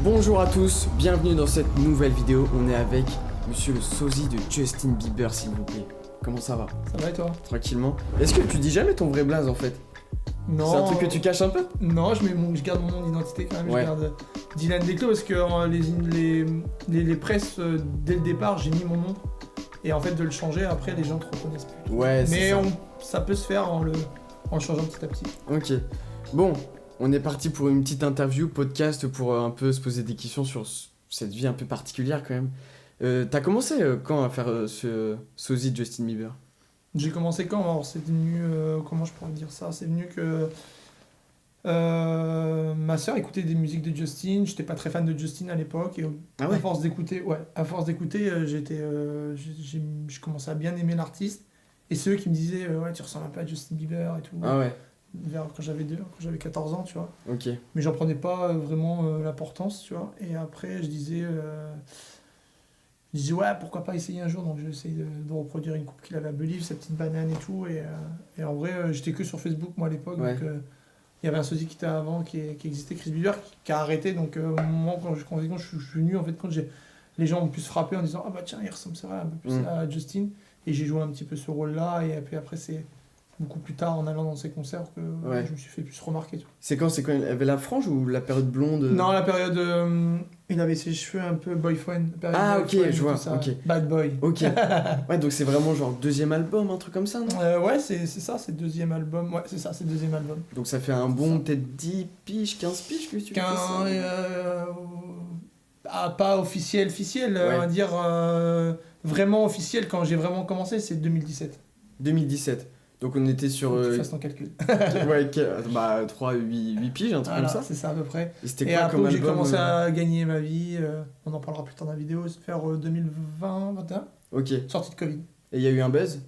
Bonjour à tous, bienvenue dans cette nouvelle vidéo. On est avec monsieur le sosie de Justin Bieber, s'il vous plaît. Comment ça va? Ça va et toi? Tranquillement. Est-ce que tu dis jamais ton vrai blaze en fait? Non. C'est un truc que tu caches un peu? Non, je garde mon nom d'identité quand même. Ouais. Je garde Dylan Desclos parce que les presses, dès le départ, j'ai mis mon nom. Et en fait, de le changer, après, les gens te reconnaissent plus. Ouais, c'est Mais ça. ça peut se faire en le changeant petit à petit. Ok. Bon, on est parti pour une petite interview, podcast, pour un peu se poser des questions sur cette vie un peu particulière quand même. T'as commencé quand à faire ce sosie de Justin Bieber? J'ai commencé quand? Alors, c'est venu... comment je pourrais dire ça? C'est venu que... ma sœur écoutait des musiques de Justin, j'étais pas très fan de Justin à l'époque et Ah ouais? à force d'écouter, je commençais à bien aimer l'artiste et ceux qui me disaient ouais tu ressembles un peu à Justin Bieber et tout, Ah ouais, quand j'avais 14 ans tu vois, ok. mais j'en prenais pas vraiment l'importance tu vois, et après je disais ouais pourquoi pas essayer un jour, donc j'ai essayé de reproduire une coupe qu'il avait à Believe, sa petite banane et tout, et en vrai j'étais que sur Facebook moi à l'époque, Ouais. donc il y avait un sosie qui était avant, qui existait, Chris Bieber, qui a arrêté. Donc, moi, quand je suis venu, en fait, les gens ont pu se frapper en disant ah bah tiens, il ressemblerait un peu plus à Justin. Et j'ai joué un petit peu ce rôle-là. Et puis après, c'est beaucoup plus tard, en allant dans ses concerts, que Ouais. je me suis fait plus remarquer. Tout. C'est quand il avait la frange ou la période blonde? Non, la période. Il avait ses cheveux un peu boyfriend. Ah, ok, boyfriend, je vois, tout ça. ok. Bad boy. Ok. Ouais, donc c'est vraiment genre deuxième album, un truc comme ça, non? Ouais, c'est ça, c'est le deuxième album. Ouais, c'est ça, c'est le deuxième album. Donc ça fait un bon peut-être 10 piges, 15 piges que tu fais ça. Pas officiel, Ouais. on va dire vraiment officiel quand j'ai vraiment commencé, c'est 2017. 2017. Donc on était sur... Faut que tu fasses ton calcul. ouais, 3, 8 piges, un truc Voilà, comme ça. c'est ça à peu près. Et c'était Et quoi après comme j'ai album commencé à gagner ma vie, on en parlera plus tard dans la vidéo, c'est vers 2020-21, Ok. Et sortie de Covid. il y a eu un buzz?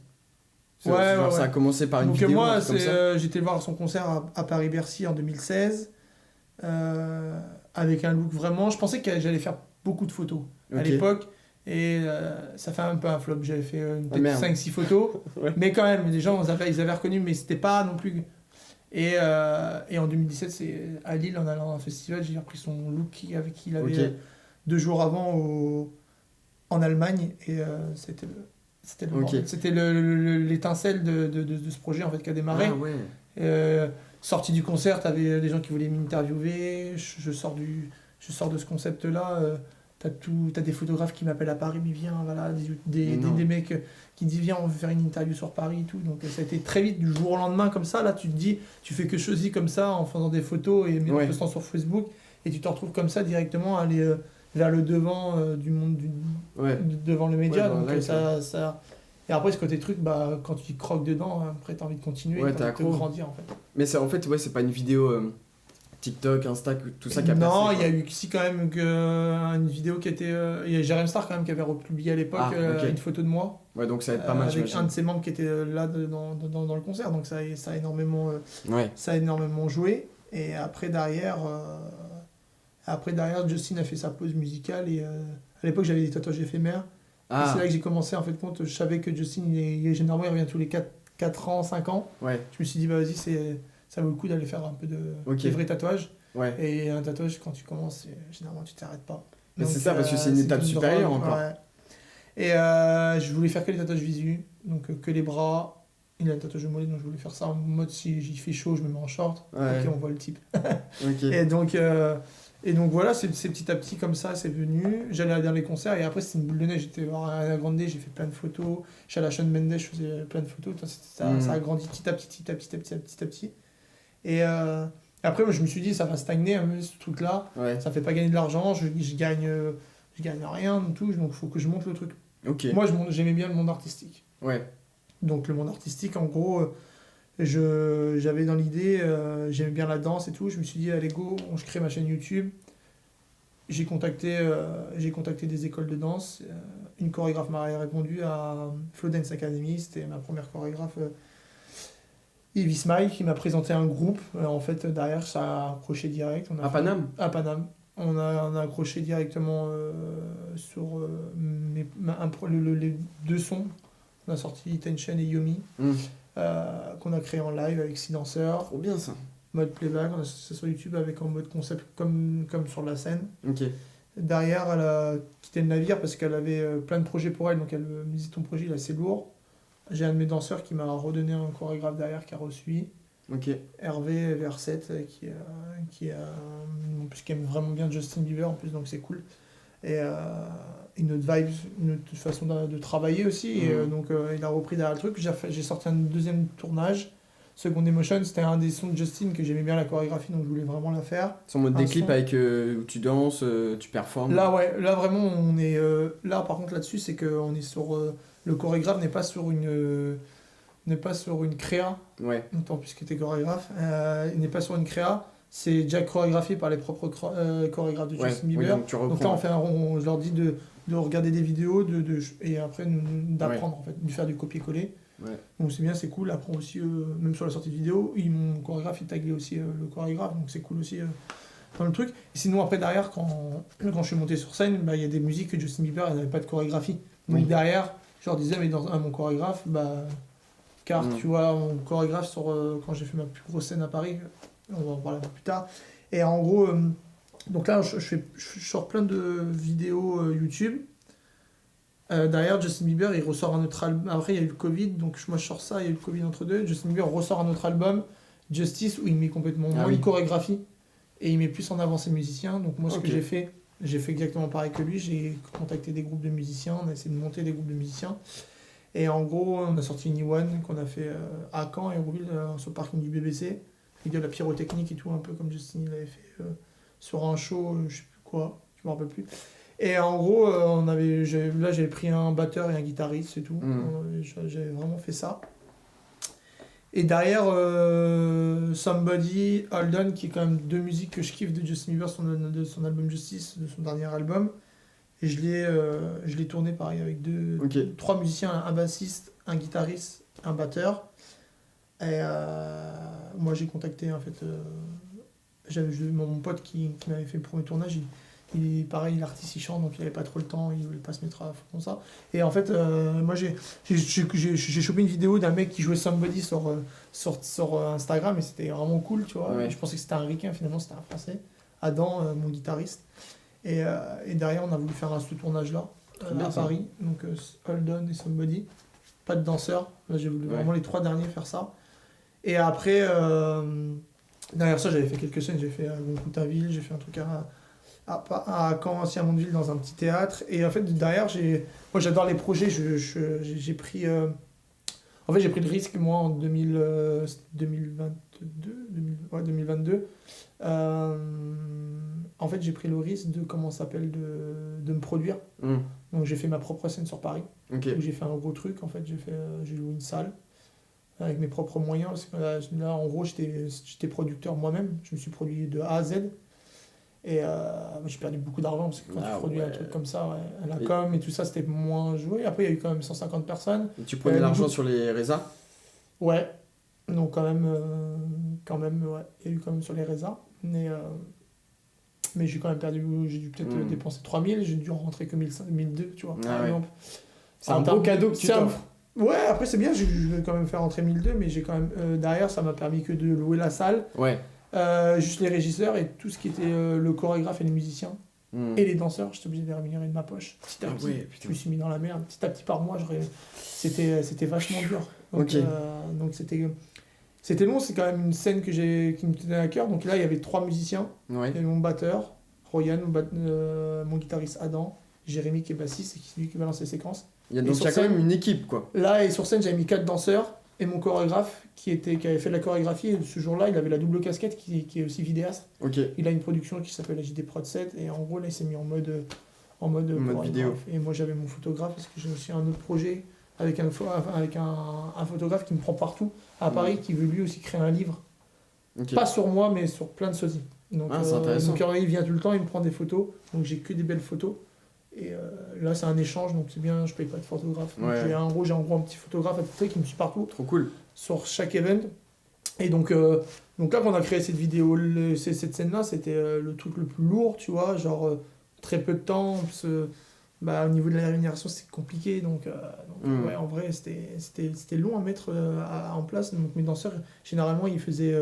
Ouais, Genre, ouais, ça a ouais. commencé par une Donc vidéo, un moi, truc comme ça. j'étais voir son concert à Paris-Bercy en 2016, avec un look vraiment... Je pensais que j'allais faire beaucoup de photos à Ok. l'époque, et ça fait un peu un flop. J'avais fait peut-être merde. 5-6 photos, Ouais. mais quand même, les gens ils avaient reconnu, mais c'était pas non plus... Et en 2017, c'est à Lille, en allant à un festival, j'ai repris son look qu'il avait Ok. 2 jours avant en Allemagne, et c'était le Ok. bordel. C'était l'étincelle de ce projet en fait qui a démarré. Ah ouais. Sortie du concert, t'avais des gens qui voulaient m'interviewer, je sors de ce concept-là, t'as des photographes qui m'appellent à Paris, mais viens, voilà, des mecs qui disent viens, on veut faire une interview sur Paris et tout, donc ça a été très vite, du jour au lendemain comme ça, là tu te dis, tu fais que choisir comme ça en faisant des photos et en Ouais. postant sur Facebook, et tu te retrouves comme ça directement à aller vers le devant du monde, Ouais. devant le média, Ouais, donc ouais, ça... Et après, ce côté truc, bah, quand tu croques dedans, après, t'as envie de continuer, Ouais, t'as envie t'es de accro. grandir, en fait. Mais c'est en fait, ouais, c'est pas une vidéo TikTok, Insta, tout ça qui a Non, percé, il y a eu si quand même une vidéo qui était... Il y a Jerem Star quand même qui avait republié à l'époque ok. une photo de moi, Ouais, donc ça va être pas mal, avec j'imagine. un de ses membres qui était là dans le concert, donc ça a énormément, Ouais. joué. Et après derrière, Justin a fait sa pause musicale, et à l'époque j'avais des tatouages éphémères. Et Ah, c'est là que j'ai commencé, en fait, compte, je savais que Justin, généralement, il revient tous les 4 ans, 5 ans. ouais, Je me suis dit, bah vas-y, ça vaut le coup d'aller faire un peu des vrais tatouages. ouais. Et un tatouage, quand tu commences, généralement, tu t'arrêtes pas. Mais Donc, c'est ça, parce que c'est une étape supérieure drogue, encore. ouais. Et je voulais faire que les tatouages visus, donc que les bras. Il a un tatouage de mollet, donc je voulais faire ça en mode si il fait chaud, je me mets en short. Ouais. Ok, on voit le type. Ok. Et donc voilà, c'est petit à petit comme ça, c'est venu. J'allais dans les concerts, et après c'était une boule de neige. J'étais voir Ariana Grande, j'ai fait plein de photos. J'allais à Shawn Mendes, je faisais plein de photos. Ça a grandi petit à petit. Et après, moi, je me suis dit, ça va stagner un peu ce truc-là. Ouais. Ça fait pas gagner de l'argent, je gagne rien du tout, donc il faut que je monte le truc. Ok. Moi, j'aimais bien le monde artistique. Ouais. Donc le monde artistique, en gros, j'avais dans l'idée, j'aimais bien la danse et tout, je me suis dit, allez go, je crée ma chaîne YouTube. J'ai contacté des écoles de danse, une chorégraphe m'a répondu à Flow Dance Academy, c'était ma première chorégraphe, Ivy Smile, qui m'a présenté un groupe. En fait, derrière, ça a accroché direct. À Paname? À Paname. On a accroché directement sur les 2 sons. On a sorti Tension et Yomi, qu'on a créé en live avec 6 danseurs. Trop bien ça. mode playback, on a sorti ça sur YouTube avec en mode concept comme sur la scène. Ok. Derrière, elle a quitté le navire parce qu'elle avait plein de projets pour elle, donc elle me disait ton projet il est assez lourd. J'ai un de mes danseurs qui m'a redonné un chorégraphe derrière qui a reçu. Ok. Hervé VR7 en plus, qui aime vraiment bien Justin Bieber en plus, donc c'est cool. Et une autre vibe, une autre façon de travailler aussi. Et, donc il a repris derrière le truc. J'ai sorti un deuxième tournage. Second Emotion, c'était un des sons de Justin que j'aimais bien la chorégraphie, donc je voulais vraiment la faire. Son mode Un des clips son. avec où tu danses, tu performes. Là, ouais, là vraiment, on est. Là, par contre, là-dessus, c'est qu'on est sur. Le chorégraphe n'est pas sur une créa, Ouais. tant puisque tu es chorégraphe. Il n'est pas sur une créa, c'est déjà chorégraphié par les propres chorégraphes de Ouais. Justin Oui, Bieber. donc tu Donc là, reprends. je leur dis de regarder des vidéos et après d'apprendre, en fait, de faire du copier-coller. Ouais. Donc c'est bien, c'est cool. Après aussi, même sur la sortie de vidéo, mon chorégraphe il taguait aussi le chorégraphe, donc c'est cool aussi dans le truc. Et sinon après derrière, quand je suis monté sur scène, bah, il y a des musiques que Justin Bieber il n'avait pas de chorégraphie. Donc Oui. derrière, je leur disais, mais mon chorégraphe, bah, car tu vois, mon chorégraphe quand j'ai fait ma plus grosse scène à Paris, on va en parler un peu plus tard. Et en gros, donc là je sors plein de vidéos YouTube. Derrière, Justin Bieber, il ressort un autre album. Après, il y a eu le Covid, donc moi je sors ça, il y a eu le Covid entre deux. Justin Bieber ressort un autre album, Justice, où il met complètement moins oui. de chorégraphie et il met plus en avant ses musiciens. Donc, moi, ce Ok. que j'ai fait exactement pareil que lui. J'ai contacté des groupes de musiciens, on a essayé de monter des groupes de musiciens. Et en gros, on a sorti une E1 qu'on a fait à Caen et Rouville, sur le parking du BBC, avec de la pyrotechnique et tout, un peu comme Justin l'avait fait sur un show, je sais plus quoi, je me rappelle plus. Et en gros, j'avais pris un batteur et un guitariste, c'est tout. J'avais vraiment fait ça. Et derrière, Somebody, Hold On, qui est quand même deux musiques que je kiffe de Justin Bieber, de son album Justice, de son dernier album. Et je l'ai tourné pareil avec trois musiciens, un bassiste, un guitariste, un batteur. Et moi j'ai contacté en fait, j'avais mon pote qui m'avait fait le premier tournage. Pareil, l'artiste il chante, donc il avait pas trop le temps, il voulait pas se mettre à fond comme ça. Et en fait, moi j'ai chopé une vidéo d'un mec qui jouait Somebody sur Instagram et c'était vraiment cool, tu vois. Ouais. Je pensais que c'était un ricain, finalement c'était un français, Adam, mon guitariste. Et derrière, on a voulu faire ce tournage-là bien, à ça. Paris, donc Hold On et Somebody. Pas de danseurs, là j'ai voulu vraiment les trois derniers faire ça. Et après, derrière ça, j'avais fait quelques scènes, j'ai fait Goncoutaville, j'ai fait un truc à Caen, aussi à Mondeville, dans un petit théâtre. Et en fait, derrière, moi j'adore les projets, j'ai pris. En fait, j'ai pris le risque, moi, en 2022. En fait, j'ai pris le risque de, de me produire. Donc, j'ai fait ma propre scène sur Paris. Okay. Où j'ai fait un gros truc. En fait, j'ai loué une salle avec mes propres moyens. Parce que là, en gros, j'étais producteur moi-même. Je me suis produit de A à Z. Et j'ai perdu beaucoup d'argent parce que quand tu produis un truc comme ça, la com et tout ça, c'était moins joué. Après, il y a eu quand même 150 personnes. Et tu prenais l'argent sur les résas? Ouais, donc quand même, ouais, il y a eu quand même sur les résas. Mais j'ai quand même perdu, j'ai dû peut-être dépenser 3000, j'ai dû rentrer que 1002, tu vois, par exemple. C'est un gros cadeau que tu t'offres. Ouais, après c'est bien, je vais quand même faire rentrer 1002, mais j'ai quand même, derrière, ça m'a permis que de louer la salle. Ouais. Juste les régisseurs et tout ce qui était le chorégraphe et les musiciens et les danseurs, j'étais obligé de les rémunérer de ma poche petit à petit. Je me suis mis dans la merde petit à petit par mois. C'était vachement dur. Donc, donc c'était long. C'est quand même une scène qui me tenait à cœur. Donc là, il y avait 3 musiciens. Il y avait mon batteur, Royan, mon guitariste Adam, Jérémy qui est bassiste et qui lui qui balance les séquences. Donc il y a quand même une équipe, quoi. Là, et sur scène, j'avais mis 4 danseurs. Et mon chorégraphe, qui avait fait de la chorégraphie, et ce jour-là, il avait la double casquette, qui est aussi vidéaste. Il a une production qui s'appelle la JD Prod 7, et en gros, là, il s'est mis en mode vidéo. Et moi, j'avais mon photographe, parce que j'ai aussi un autre projet avec un photographe qui me prend partout, à Paris, qui veut lui aussi créer un livre. Pas sur moi, mais sur plein de sosies. Donc, c'est intéressant. Donc il vient tout le temps, il me prend des photos, donc j'ai que des belles photos. Et là, c'est un échange, donc c'est bien, je paye pas de photographe. Donc j'ai en gros un petit photographe attitré qui me suit partout. Trop cool. Sur chaque event. Et donc là, quand on a créé cette vidéo, cette scène-là, c'était le truc le plus lourd, tu vois, genre très peu de temps. Parce, au niveau de la rémunération, c'est compliqué. Donc ouais, en vrai, c'était long à mettre en place. Donc mes danseurs, généralement, ils faisaient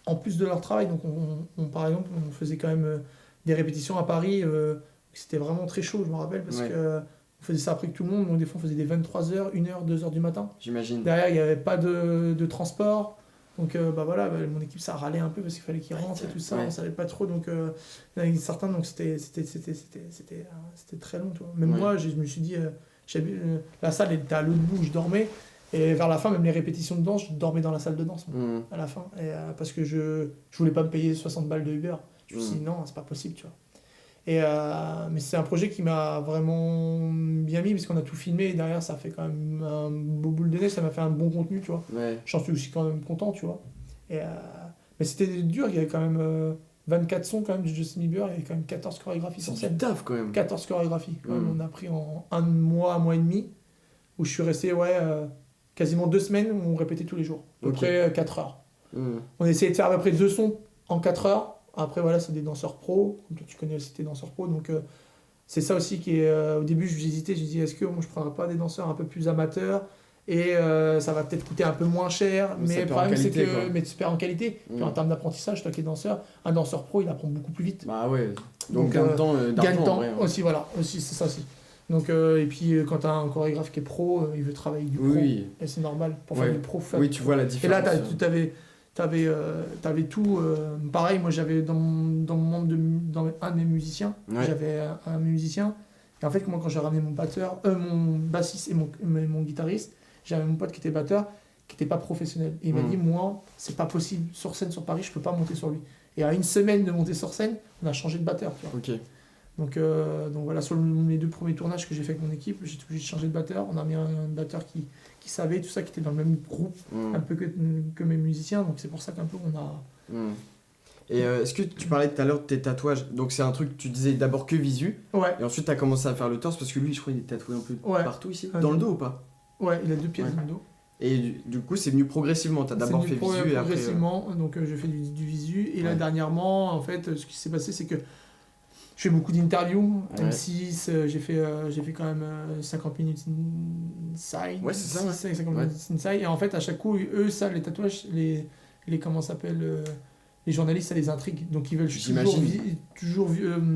en plus de leur travail. Donc, par exemple, on faisait quand même des répétitions à Paris. C'était vraiment très chaud, je me rappelle, parce que on faisait ça après que tout le monde. Donc, des fois, on faisait des 23h, 1h, 2h du matin. J'imagine. Derrière, il n'y avait pas de transport. Donc, mon équipe, ça râlait un peu parce qu'il fallait qu'ils rentrent et tout ça. On ne savait pas trop. Donc, il y en a certains, donc c'était très long. Tu vois. Même moi, je me suis dit, la salle était à l'autre bout, je dormais. Et vers la fin, même les répétitions de danse, je dormais dans la salle de danse, à la fin. Et, parce que je voulais pas me payer 60 balles de Uber. Je me suis dit, non, c'est pas possible, tu vois. Mais c'est un projet qui m'a vraiment bien mis, parce qu'on a tout filmé, et derrière, ça fait quand même un beau boule de neige, ça m'a fait un bon contenu, tu vois. J'en suis aussi quand même content, tu vois. Mais c'était dur, il y avait quand même 24 sons quand même de Justin Bieber, il y avait quand même 14 chorégraphies sur scène. C'est taf quand même. 14 chorégraphies. On a pris en un mois et demi, où je suis resté, quasiment 2 semaines où on répétait tous les jours, à peu près 4 heures. On essayait de faire à peu près 2 sons en 4 heures. Après, voilà, c'est des danseurs pros. Toi, tu connais aussi tes danseurs pros. Donc, c'est ça aussi qui est. Au début, j'hésitais. J'ai dit, est-ce que moi, je ne prendrais pas des danseurs un peu plus amateurs et ça va peut-être coûter un peu moins cher. Mais le problème, c'est que. Mais tu perds en qualité. Puis en termes d'apprentissage, toi qui es danseur, un danseur pro, il apprend beaucoup plus vite. Bah ouais. Donc, gain de temps, d'argent. Gain de temps aussi, voilà. Aussi, c'est ça aussi. Donc, et puis, quand tu as un chorégraphe qui est pro, il veut travailler avec du pro. Oui. Et c'est normal. Pour faire du pro, oui, tu vois la différence. Et là, t'avais tout. Pareil, moi, j'avais dans un de mes musiciens, j'avais un musicien. Et en fait, moi, quand j'ai ramené mon bassiste et mon guitariste, j'avais mon pote qui était batteur, qui n'était pas professionnel. Et il m'a dit, moi, c'est pas possible. Sur scène, sur Paris, je peux pas monter sur lui. Et à une semaine de monter sur scène, on a changé de batteur. Tu vois. Donc voilà, sur mes 2 premiers tournages que j'ai fait avec mon équipe, j'ai obligé de changer de batteur. On a mis un batteur qui savait tout ça, qui était dans le même groupe un peu que mes musiciens. Donc c'est pour ça qu'un peu on a... Et est-ce que tu parlais tout à l'heure de tes tatouages? Donc c'est un truc que tu disais d'abord que visu. Et ensuite tu as commencé à faire le torse parce que lui, je crois qu'il est tatoué un peu partout ici. Dans le dos ou pas? Ouais, il a 2 pièces dans le dos. Et du coup, c'est venu progressivement. Tu as d'abord fait visu et après... progressivement, donc j'ai fait du visu. Et là, dernièrement, en fait, ce qui s'est passé, c'est que je fais beaucoup d'interviews, M6, j'ai fait quand même 50 minutes inside. Ouais, c'est ça. 50 minutes inside. Et en fait, à chaque coup, eux, ça, les tatouages, comment ça s'appelle, les journalistes, ça les intrigue. Donc, ils veulent toujours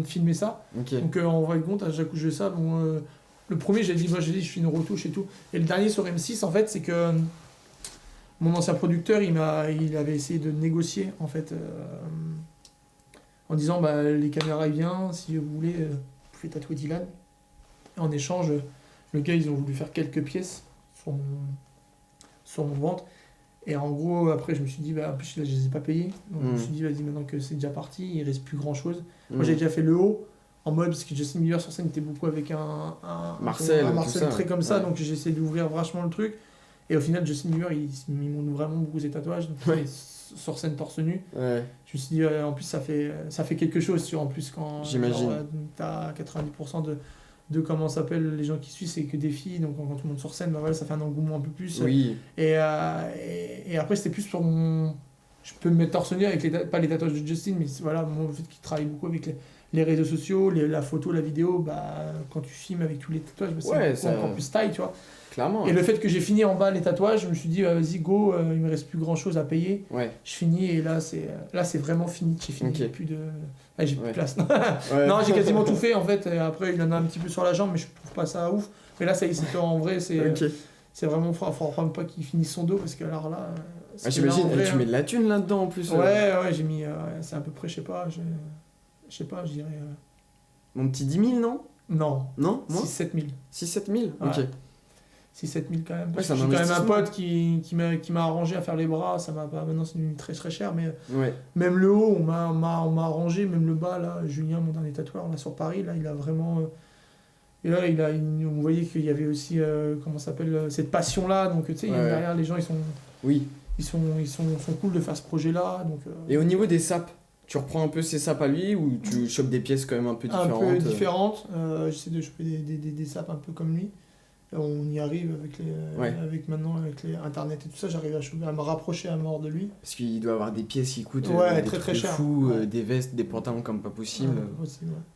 filmer ça. Donc, en vrai compte, à chaque coup, je fais ça. Bon, le premier, j'ai dit, je fais une retouche et tout. Et le dernier sur M6, en fait, c'est que mon ancien producteur, il avait essayé de négocier, en fait. En disant les caméras ils viennent, si vous voulez, vous pouvez tatouer Dylan. Et en échange, le gars, ils ont voulu faire quelques pièces sur mon ventre. Et en gros, après, je me suis dit, en plus, là, je les ai pas payés. Donc, je me suis dit, vas-y, maintenant que c'est déjà parti, il reste plus grand chose. Moi, j'ai déjà fait le haut, en mode, parce que Justin Bieber sur scène était beaucoup avec un Marcel très comme ça, donc j'ai essayé d'ouvrir vachement le truc. Et au final, Justin Bieber, il montre vraiment beaucoup ses tatouages. Donc, sur scène torse nu. Je me suis dit, en plus, ça fait quelque chose. En plus, quand tu as 90% de comment s'appelle les gens qui suivent, c'est que des filles. Donc, quand tu montes sur scène, ça fait un engouement un peu plus. Et après, c'était plus pour mon. Je peux me mettre torse nu avec pas les tatouages de Justin, mais voilà, le fait qu'il travaille beaucoup avec les réseaux sociaux, la photo, la vidéo. Quand tu filmes avec tous les tatouages, c'est encore plus style, tu vois. Clairement. Et le fait que j'ai fini en bas les tatouages, je me suis dit, vas-y, go, il me reste plus grand chose à payer. Je finis et là, c'est vraiment fini. J'ai fini, j'ai plus de place. Non, j'ai quasiment tout fait en fait. Et après, il y en a un petit peu sur la jambe, mais je trouve pas ça ouf. Mais là, ça y est, en vrai, c'est vraiment fort. Il faudra pas qu'il finisse son dos parce que alors là. J'imagine, tu mets de la thune là-dedans en plus. Ouais, j'ai mis. C'est à peu près, je sais pas, je dirais. Mon petit 10 000, non? Non. Non? 6-7 000. 6-7 000? Ok. 6-7 000 quand même. J'ai quand même un pote qui m'a arrangé à faire les bras, ça m'a pas. Maintenant c'est devenu très très cher, mais même le haut, on m'a arrangé, même le bas là. Julien, mon dernier tatoueur là sur Paris, là il a vraiment. Et là on voyait qu'il y avait aussi comment ça s'appelle cette passion là, donc tu sais derrière les gens ils sont. Ils sont cool de faire ce projet là, donc. Et au niveau des sapes, tu reprends un peu ces sapes à lui ou tu chopes des pièces quand même un peu différentes? Un peu différentes. J'essaie de choper des sapes un peu comme lui. On y arrive avec les internet et tout ça, j'arrive à me rapprocher à mort de lui. Parce qu'il doit avoir des pièces qui coûtent très très cher. Fou, des vestes, des pantalons comme pas possible.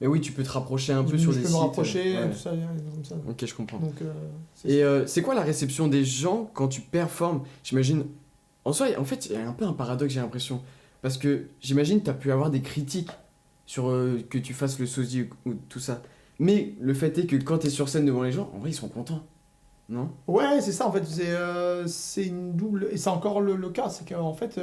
Mais oui, tu peux te rapprocher un peu sur des sites. Je peux me rapprocher, tout ça, comme ça. Ok, je comprends. Donc, c'est quoi la réception des gens quand tu performes? J'imagine. En fait, il y a un peu un paradoxe, j'ai l'impression. Parce que j'imagine que tu as pu avoir des critiques sur que tu fasses le sosie ou tout ça. Mais le fait est que quand tu es sur scène devant les gens, en vrai, ils sont contents. Non? Ouais, c'est ça en fait, c'est une double. Et c'est encore le cas, c'est qu'en fait,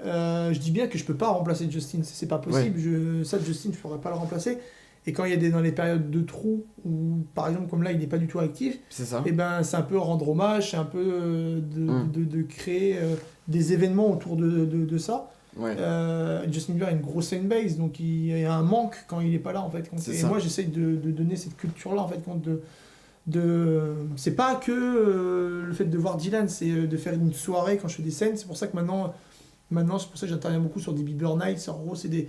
je dis bien que je peux pas remplacer Justin, c'est pas possible. Ça, Justin, je pourrais pas le remplacer. Et quand il y a dans les périodes de trous, où par exemple, comme là, il n'est pas du tout actif, C'est ça? et ben c'est un peu rendre hommage, c'est un peu de créer des événements autour de ça. Ouais. Justin Bieber a une grosse fanbase, donc il y a un manque quand il est pas là en fait. C'est Et ça. moi, j'essaye de donner cette culture-là en fait, c'est pas que le fait de voir Dylan, c'est de faire une soirée quand je fais des scènes. C'est pour ça que maintenant c'est pour ça que j'interviens beaucoup sur des Bieber Nights. En gros, c'est des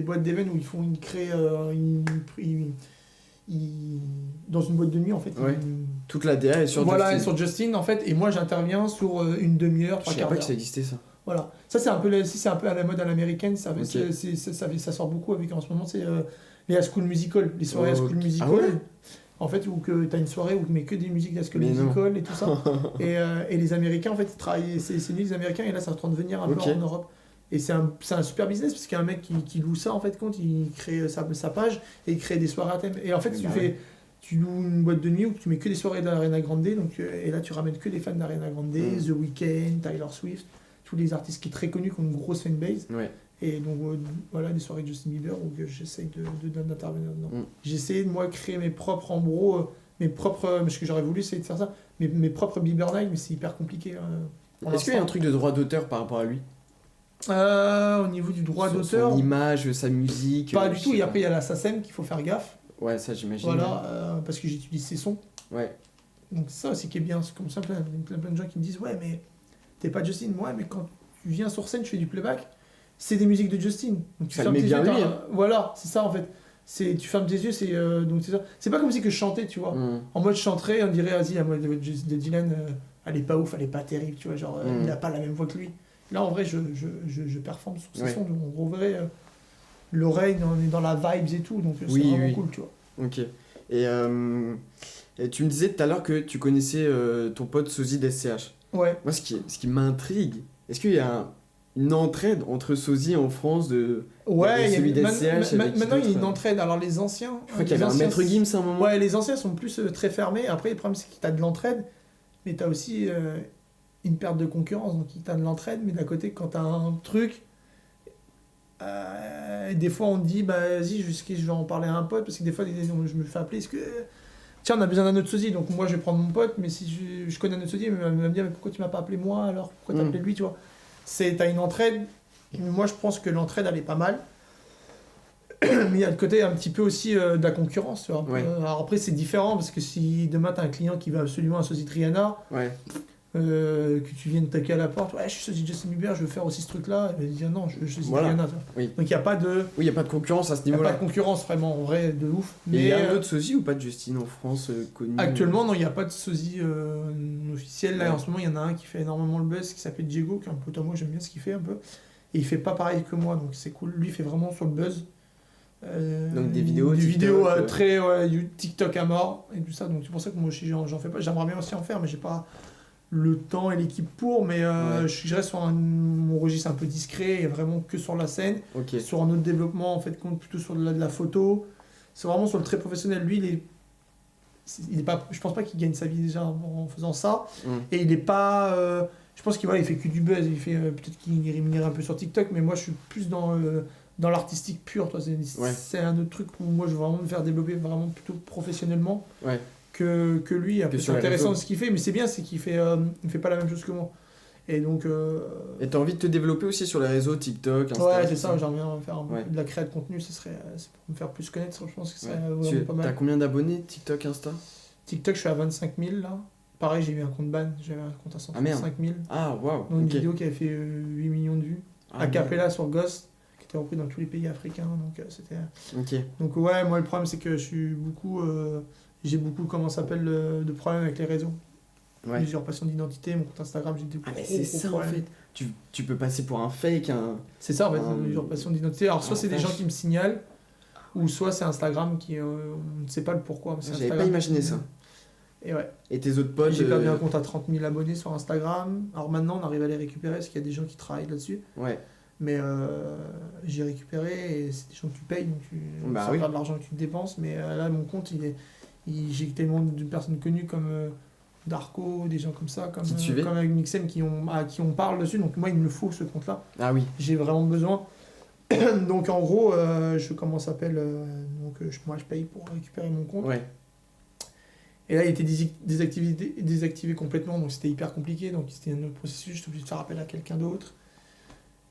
boîtes d'événements où ils créent dans une boîte de nuit en fait. Ouais. Toute la DA est sur Voilà, Justin. et sur Justin en fait. Et moi, j'interviens sur une demi-heure, Je trois savais quarts pas que d'heure. ça existait ça. Voilà. Ça, c'est un peu, c'est un peu à la mode à l'américaine. Ça, Ok. ça sort beaucoup avec en ce moment. C'est les High School Musical, les soirées High School Musical. Ah ouais? En fait, où que tu as une soirée où tu mets que des musiques d'High School Mais non. Musical et tout ça. Et les Américains, en fait, ils travaillent. C'est nuit, les Américains, et là, ça est en train de venir un Ok. peu en Europe. Et c'est un super business, parce qu'il y a un mec qui loue ça, en fait, compte. Il crée sa page et il crée des soirées à thème. Et en fait, Bah ouais. tu loues une boîte de nuit où tu mets que des soirées d'Ariana Grande. Donc, et là, tu ramènes que des fans d'Ariana Grande, The Weeknd, Taylor Swift, tous les artistes qui sont très connus, qui ont une grosse fanbase. Ouais. Et donc voilà, des soirées de Justin Bieber où j'essaye d'intervenir dedans. J'essaie de moi créer mes propres, en gros, ce que j'aurais voulu, c'est de faire ça, mes propres Bieber Night, mais c'est hyper compliqué. Pour Est-ce qu'il y a un l'instant. truc de droit d'auteur par rapport à lui? Au niveau du droit d'auteur, Son image, sa musique. pas du je tout. sais Et pas. après, il y a la SACEM qu'il faut faire gaffe. Ouais, ça j'imagine. Voilà, parce que j'utilise ses sons. Ouais. Donc c'est ça aussi qui est bien. C'est comme ça, plein de gens qui me disent, ouais, mais t'es pas Justin. Ouais, mais quand tu viens sur scène, tu fais du playback, c'est des musiques de Justin. Donc tu Ça fermes le met tes bien yeux, lui, t'as- hein. Voilà, c'est ça en fait. Tu fermes tes yeux, donc c'est ça. C'est pas comme si que je chantais, tu vois. En mode je chanterais, on dirait, vas-y, la voix de Dylan, elle est pas ouf, elle est pas terrible, tu vois. Genre, il a pas la même voix que lui. Là, en vrai, je performe sur ses Ouais. sons. Donc, en gros, vrai, l'oreille, on est dans la vibes et tout. Donc c'est Oui, vraiment oui. cool, tu vois. Ok. Et tu me disais tout à l'heure que tu connaissais ton pote Sosie d'SCH. Ouais. Moi, ce qui m'intrigue, est-ce qu'il y a une entraide entre Sosie en France de. Ouais, Il y avait celui d'SCH, avec qui maintenant il y a une d'autre entraide. Alors les anciens. Je crois qu'il y avait un maître Gims à un moment. Ouais, les anciens sont plus très fermés. Après, le problème c'est que tu as de l'entraide, mais tu as aussi une perte de concurrence. Donc tu as de l'entraide, mais d'un côté, quand tu as un truc, des fois on te dit, bah vas-y, je vais en parler à un pote, parce que des fois je me fais appeler, est-ce que. Tiens, on a besoin d'un autre sosie, donc moi je vais prendre mon pote, mais si je connais un autre sosie, il va me dire, mais pourquoi tu m'as pas appelé moi alors? Pourquoi t'as appelé lui, tu vois? T'as une entraide. Moi, je pense que l'entraide, elle est pas mal. Mais il y a le côté un petit peu aussi de la concurrence. Tu vois, Ouais. Alors après, c'est différent parce que si demain, tu as un client qui veut absolument un sosie de Rihanna, Ouais. que tu viennes toquer à la porte, ouais, je suis sosie de Justin Bieber, je veux faire aussi ce truc-là, il va dire non, je suis sosie Voilà. de Rihanna. Tu vois. Oui. Donc il n'y a pas de. Oui, il n'y a pas de concurrence à ce Il y a pas niveau-là. de concurrence vraiment en vrai de ouf. Et il y Mais a un autre Sosie ou pas de Justine en France connu? actuellement, non, il n'y a pas de sosie officiel. Là, Ouais. en ce moment, il y en a un qui fait énormément le buzz, qui s'appelle Diego, qui est un pote à moi, j'aime bien ce qu'il fait un peu. Et il fait pas pareil que moi, donc c'est cool. Lui, il fait vraiment sur le buzz. Donc des vidéos, Des TikTok, vidéos très TikTok à mort et tout ça. Donc c'est pour ça que moi aussi, j'en fais pas. J'aimerais bien aussi en faire, mais j'ai pas le temps et l'équipe pour. Mais Ouais. je reste sur mon registre un peu discret et vraiment que sur la scène. Ok. Sur un autre développement, en fait, compte plutôt sur de la photo. C'est vraiment sur le très professionnel. Lui, il est pas, je pense pas qu'il gagne sa vie déjà en faisant ça. Et il est pas. Je pense qu'il il fait que du buzz. Il fait peut-être qu'il est rémunéré un peu sur TikTok, mais moi je suis plus dans l'artistique pur. Toi, c'est un autre truc où moi je veux vraiment me faire développer vraiment plutôt professionnellement Ouais. que lui. Après, Que c'est sur les intéressant réseaux. ce qu'il fait, mais c'est bien, c'est qu'il fait, il fait pas la même chose que moi. Et donc. Et t'as envie de te développer aussi sur les réseaux TikTok, Insta? Ouais, tout c'est ça, j'aimerais bien faire un peu Ouais. de la création de contenu, c'est pour me faire plus connaître, je pense que ce serait Ouais. vraiment pas T'as mal. combien d'abonnés TikTok, Insta? TikTok, je suis à 25 000 là. Pareil, j'ai eu un compte ban, j'avais un compte à 135 000. Ah, waouh. Donc une Ok. vidéo qui avait fait 8 millions de vues. Ah, A cappella sur Ghost, qui était repris dans tous les pays africains. Donc, c'était... Ok. donc ouais, moi le problème c'est que je suis beaucoup. J'ai beaucoup, comment ça s'appelle, de problèmes avec les réseaux. Ouais. L'usurpation d'identité, mon compte Instagram, j'ai des Ah, mais gros, c'est gros ça en problèmes. fait. Tu peux passer pour un fake, C'est ça en fait, Ah, l'usurpation d'identité. Alors soit c'est des vache. gens qui me signalent, ou soit c'est Instagram qui. On ne sait pas le pourquoi. Mais c'est J'avais Instagram pas imaginé qui- ça. Et ouais. Et tes autres potes J'ai perdu un compte à 30 000 abonnés sur Instagram. Alors maintenant, on arrive à les récupérer parce qu'il y a des gens qui travaillent là-dessus. Ouais. Mais j'ai récupéré et c'est des gens que tu payes, donc Bah ça oui. perd de l'argent que tu dépenses. Mais là, mon compte, j'ai tellement de personnes connues comme Darko, des gens comme ça, Qui te suivaient comme avec Mixem à qui on parle dessus. Donc moi, il me faut ce compte-là. Ah oui. J'ai vraiment besoin. Donc en gros, comment ça s'appelle moi, je paye pour récupérer mon compte. Ouais. Et là, il était désactivé complètement, donc c'était hyper compliqué. Donc c'était un autre processus, j'étais obligé de faire appel à quelqu'un d'autre.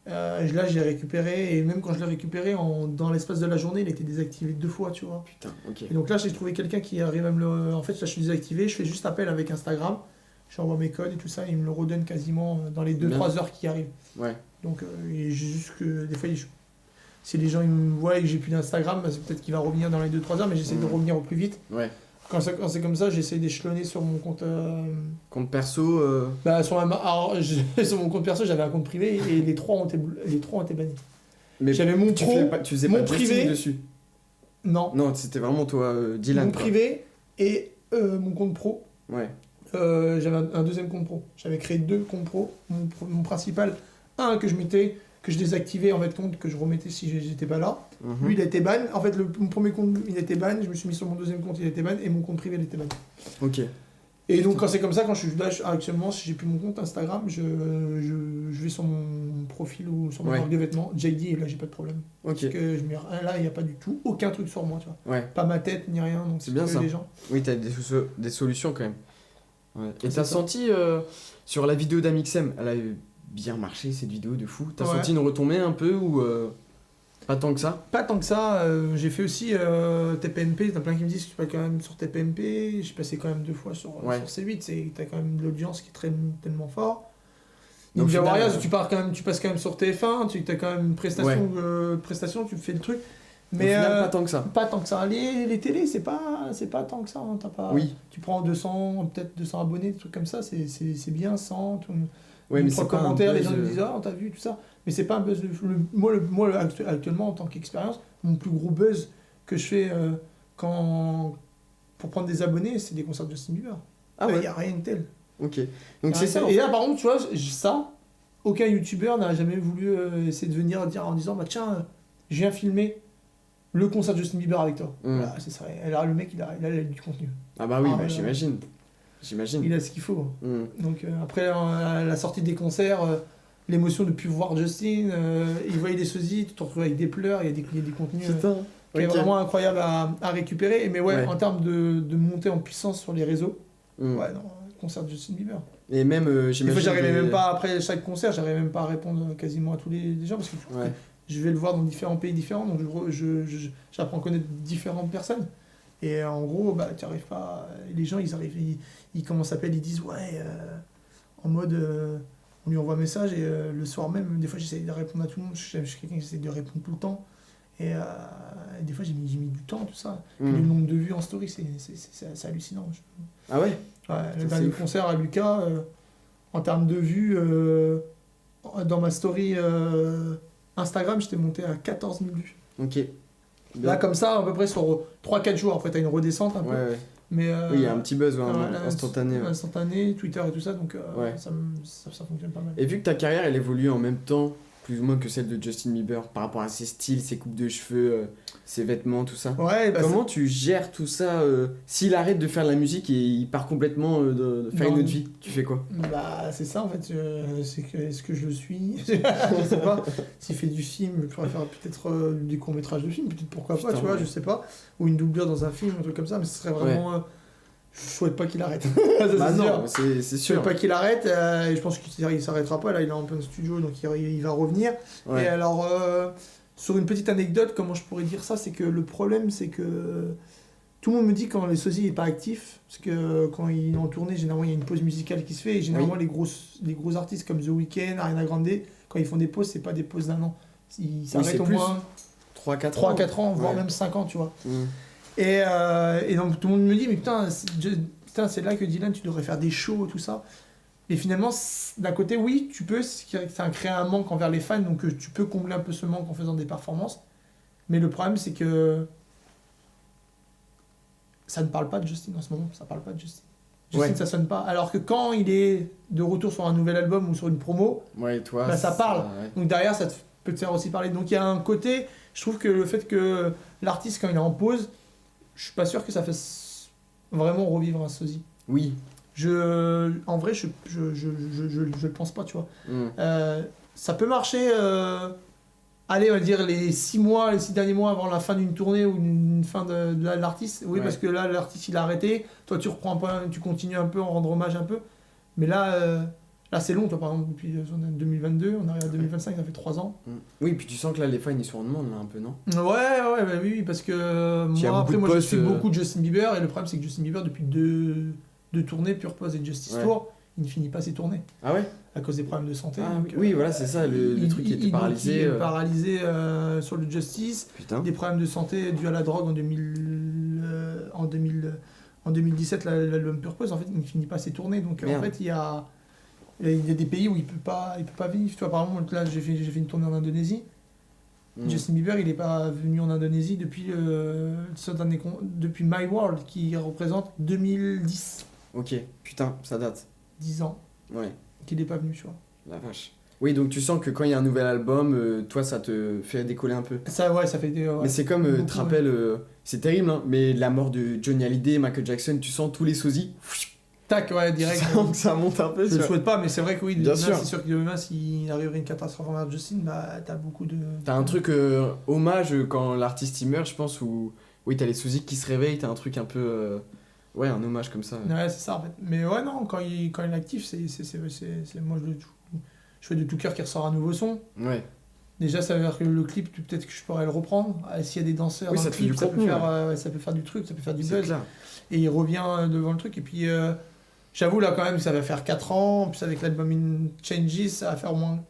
Là, j'ai récupéré, et même quand je l'ai récupéré, dans l'espace de la journée, il était désactivé 2 fois, tu vois. Putain, ok. Et donc là, j'ai trouvé quelqu'un qui arrive à me le... En fait, là, je suis désactivé, je fais juste appel avec Instagram, j'envoie mes codes et tout ça, et il me le redonne quasiment dans les 2-3 heures qui arrivent. Ouais. Donc, et j'ai juste que des fois, si les gens ils me voient et que j'ai plus d'Instagram, bah, c'est peut-être qu'il va revenir dans les 2-3 heures, mais j'essaie de revenir au plus vite. Ouais. Quand c'est comme ça, j'essaie d'échelonner sur mon compte. Compte perso. Bah, sur mon compte perso, j'avais un compte privé et les trois ont été bannis. Mais J'avais mon pro, tu faisais mon pas de privé. justing dessus. Non. Non, c'était vraiment toi, Dylan. Mon quoi. privé et mon compte pro. Ouais. J'avais un deuxième compte pro. J'avais créé 2 comptes pro. Mon principal, un que je désactivais en fait compte, que je remettais si j'étais pas là. Mhm. Lui, il a été ban. En fait, mon premier compte, il était ban. Je me suis mis sur mon deuxième compte, il a été ban. Et mon compte privé, il était ban. Ok. Et donc, quand c'est comme ça, quand je suis là, actuellement, si j'ai plus mon compte Instagram, je vais sur mon profil ou sur mon Ouais. marque de vêtements, JD, et là, j'ai pas de problème. Ok. Parce que là, il n'y a pas du tout aucun truc sur moi, tu vois. Ouais. Pas ma tête, ni rien. Donc, C'est bien que ça. les gens. Oui, t'as des solutions quand même. Ouais. Et C'est t'as ça. senti sur la vidéo d'Amixem, elle a bien marché cette vidéo de fou. T'as Ouais. senti une retombée un peu ou pas tant que ça? Pas tant que ça. J'ai fait aussi TPMP. T'as plein qui me disent que tu passes quand même sur TPMP. J'ai passé quand même 2 fois sur C8. T'as quand même de l'audience qui est tellement fort. Donc, Ninja au final, Warriors, tu passes quand même sur TF1. Tu as quand même une prestation, tu fais le truc. Mais au final, pas tant que ça. pas tant que ça. Les télés, c'est pas tant que ça. Hein. T'as pas, Oui. Tu prends 200, peut-être 200 abonnés, des trucs comme ça. C'est bien, 100. Ouais, mais 3 c'est pas un commentaires, les buzz, gens me disent on t'a vu, tout ça. Mais c'est pas un buzz. Moi, actuellement, en tant qu'expérience, mon plus gros buzz que je fais pour prendre des abonnés, c'est des concerts de Justin Bieber. Ah Il ouais. n'y a rien de tel. Ok. Donc c'est ça. en Et fait. là, par contre, tu vois, ça, aucun youtubeur n'a jamais voulu essayer de venir dire en disant bah tiens, je viens filmer le concert de Justin Bieber avec toi. Voilà, c'est ça. Et là, le mec, il a du contenu. Ah bah oui, Ah, bah, ouais, j'imagine. J'imagine. Il a ce qu'il faut. Mm. Donc après la sortie des concerts, l'émotion de plus voir Justin, il voyait des sosies, tu te retrouves avec des pleurs, il y a des contenus Putain. qui est Ok. vraiment incroyable à récupérer. Mais Ouais. en termes de montée en puissance sur les réseaux, Mm. ouais non, concert de Justin Bieber. Et même, Des j'imagine. fois j'arrivais des- même pas, après chaque concert, j'arrivais même pas à répondre quasiment à tous les gens parce que Ouais. je vais le voir dans différents pays différents, donc j'apprends à connaître différentes personnes. Et en gros, bah, tu arrives pas. Les gens, ils arrivent, comment ça s'appelle, ils disent ouais, en mode. On lui envoie un message et le soir même, des fois j'essaie de répondre à tout le monde. Je suis quelqu'un qui essaie de répondre tout le temps. Et des fois j'ai mis du temps, tout ça. Mm. Et le nombre de vues en story, c'est hallucinant. Ah ouais. Ouais, le c'est dernier ouf. concert à Lucas, en termes de vues, dans ma story Instagram, j'étais monté à 14 000 vues. Ok. Là, comme ça, à peu près sur 3-4 jours. Après, t'as une redescente un peu. Ouais, ouais. Mais, Oui, il y a un petit buzz ouais, là, instantané. Ouais. Instantané, Twitter et tout ça, donc Ouais. ça fonctionne pas mal. Et vu que ta carrière, elle évolue en même temps, plus ou moins que celle de Justin Bieber, par rapport à ses styles, ses coupes de cheveux, ses vêtements, tout ça. Ouais, bah, Comment tu gères tout ça s'il arrête de faire de la musique et il part complètement de faire Non. une autre vie, tu fais quoi? bah, c'est ça en fait. C'est que, est-ce que je le suis? Je sais pas. S'il fait du film, je pourrais faire peut-être des courts-métrages de film, peut-être pourquoi pas, Putain, tu vois, ouais. je sais pas. Ou une doublure dans un film, un truc comme ça, mais ce serait vraiment. Je souhaite pas qu'il arrête. Ça, Bah c'est non, sûr. c'est Je sûr. souhaite pas qu'il arrête, et je pense qu'il s'arrêtera pas. Là, il est en plein studio, donc il va revenir. Ouais. Et alors, sur une petite anecdote, comment je pourrais dire ça, c'est que le problème, c'est que tout le monde me dit quand les sosies n'est pas actif, parce que quand il est en tournée, généralement il y a une pause musicale qui se fait, et généralement les gros artistes comme The Weeknd, Ariana Grande, quand ils font des pauses, c'est pas des pauses d'1 an. Ils s'arrêtent c'est au plus. moins 3-4 ans. 3-4 ans, voire Ouais. même 5 ans, tu vois. Mm. Et donc tout le monde me dit, mais putain, c'est là que Dylan, tu devrais faire des shows, tout ça. Et finalement, d'un côté, oui, tu peux, ça crée un manque envers les fans, donc tu peux combler un peu ce manque en faisant des performances. Mais le problème, c'est que ça ne parle pas de Justin en ce moment, ça parle pas de Justin. Justin, Ouais. ça sonne pas. Alors que quand il est de retour sur un nouvel album ou sur une promo, Ouais, toi. bah, ça parle. ouais. Donc derrière, peut te faire aussi parler. Donc il y a un côté, je trouve que le fait que l'artiste, quand il est en pause, je suis pas sûr que ça fasse vraiment revivre un sosie. Oui. En vrai, je le pense pas, tu vois. Mm. Ça peut marcher, allez, on va dire les 6 derniers mois avant la fin d'une tournée ou une fin de l'artiste. Oui, Ouais. parce que là, l'artiste, il a arrêté. Toi, tu reprends un peu, tu continues un peu, en rendre hommage un peu. Mais là c'est long, toi, par exemple, depuis 2022, on arrive à 2025, ça fait 3 ans. Mm. Oui, puis tu sens que là, les fans, ils sont en demande, là, un peu, non? Ouais, bah oui, parce que Il y a moi, beaucoup après, de moi, je posts, suis beaucoup de Justin Bieber, et le problème, c'est que Justin Bieber, depuis deux tournées, Pure Pose et Justice Ouais. Tour, il ne finit pas ses tournées Ah ouais? à cause des problèmes de santé. Ah, Donc, oui, voilà, c'est ça, le truc qui était paralysé. Il est paralysé sur le Justice, Putain. des problèmes de santé dus à la drogue en 2017, l'album Purpose, en fait, il ne finit pas ses tournées. Donc, en Merde. fait, il y a des pays où il peut pas vivre. Tu vois, par exemple, là, j'ai fait une tournée en Indonésie. Mm. Justin Bieber, il n'est pas venu en Indonésie depuis My World, qui représente 2010, Ok, putain, ça date. 10 ans, Ouais, qu'il n'est pas venu, tu vois. la vache. Oui, donc tu sens que quand il y a un nouvel album, toi, ça te fait décoller un peu. Ça, ouais, ça fait des... ouais. Mais c'est comme, tu te Beaucoup, rappelles, c'est terrible, hein, mais la mort de Johnny Hallyday, Michael Jackson, tu sens tous les sosies. Tac, ouais, Tu direct. sens que ça monte un peu. Je tu le vois. souhaite pas, mais c'est vrai que oui, Bien demain, sûr. c'est sûr que demain, s'il arriverait une catastrophe envers Justin, bah, t'as beaucoup de... T'as un truc hommage quand l'artiste il meurt, je pense, où oui, t'as les sosies qui se réveillent, t'as un truc un peu. Ouais, un hommage comme ça. Ouais, c'est ça, en fait. Mais ouais, non, quand il est actif, moi, je fais de tout cœur qu'il ressort un nouveau son. Ouais, Déjà, ça veut dire que le clip, peut-être que je pourrais le reprendre. S'il y a des danseurs Oui, dans ça le te fait clip, du ça contenu, peut faire du truc, ça peut faire du c'est buzz. clair. Et il revient devant le truc. Et puis, j'avoue, là, quand même, ça va faire 4 ans. En plus, avec l'album In Changes, ça va faire au moins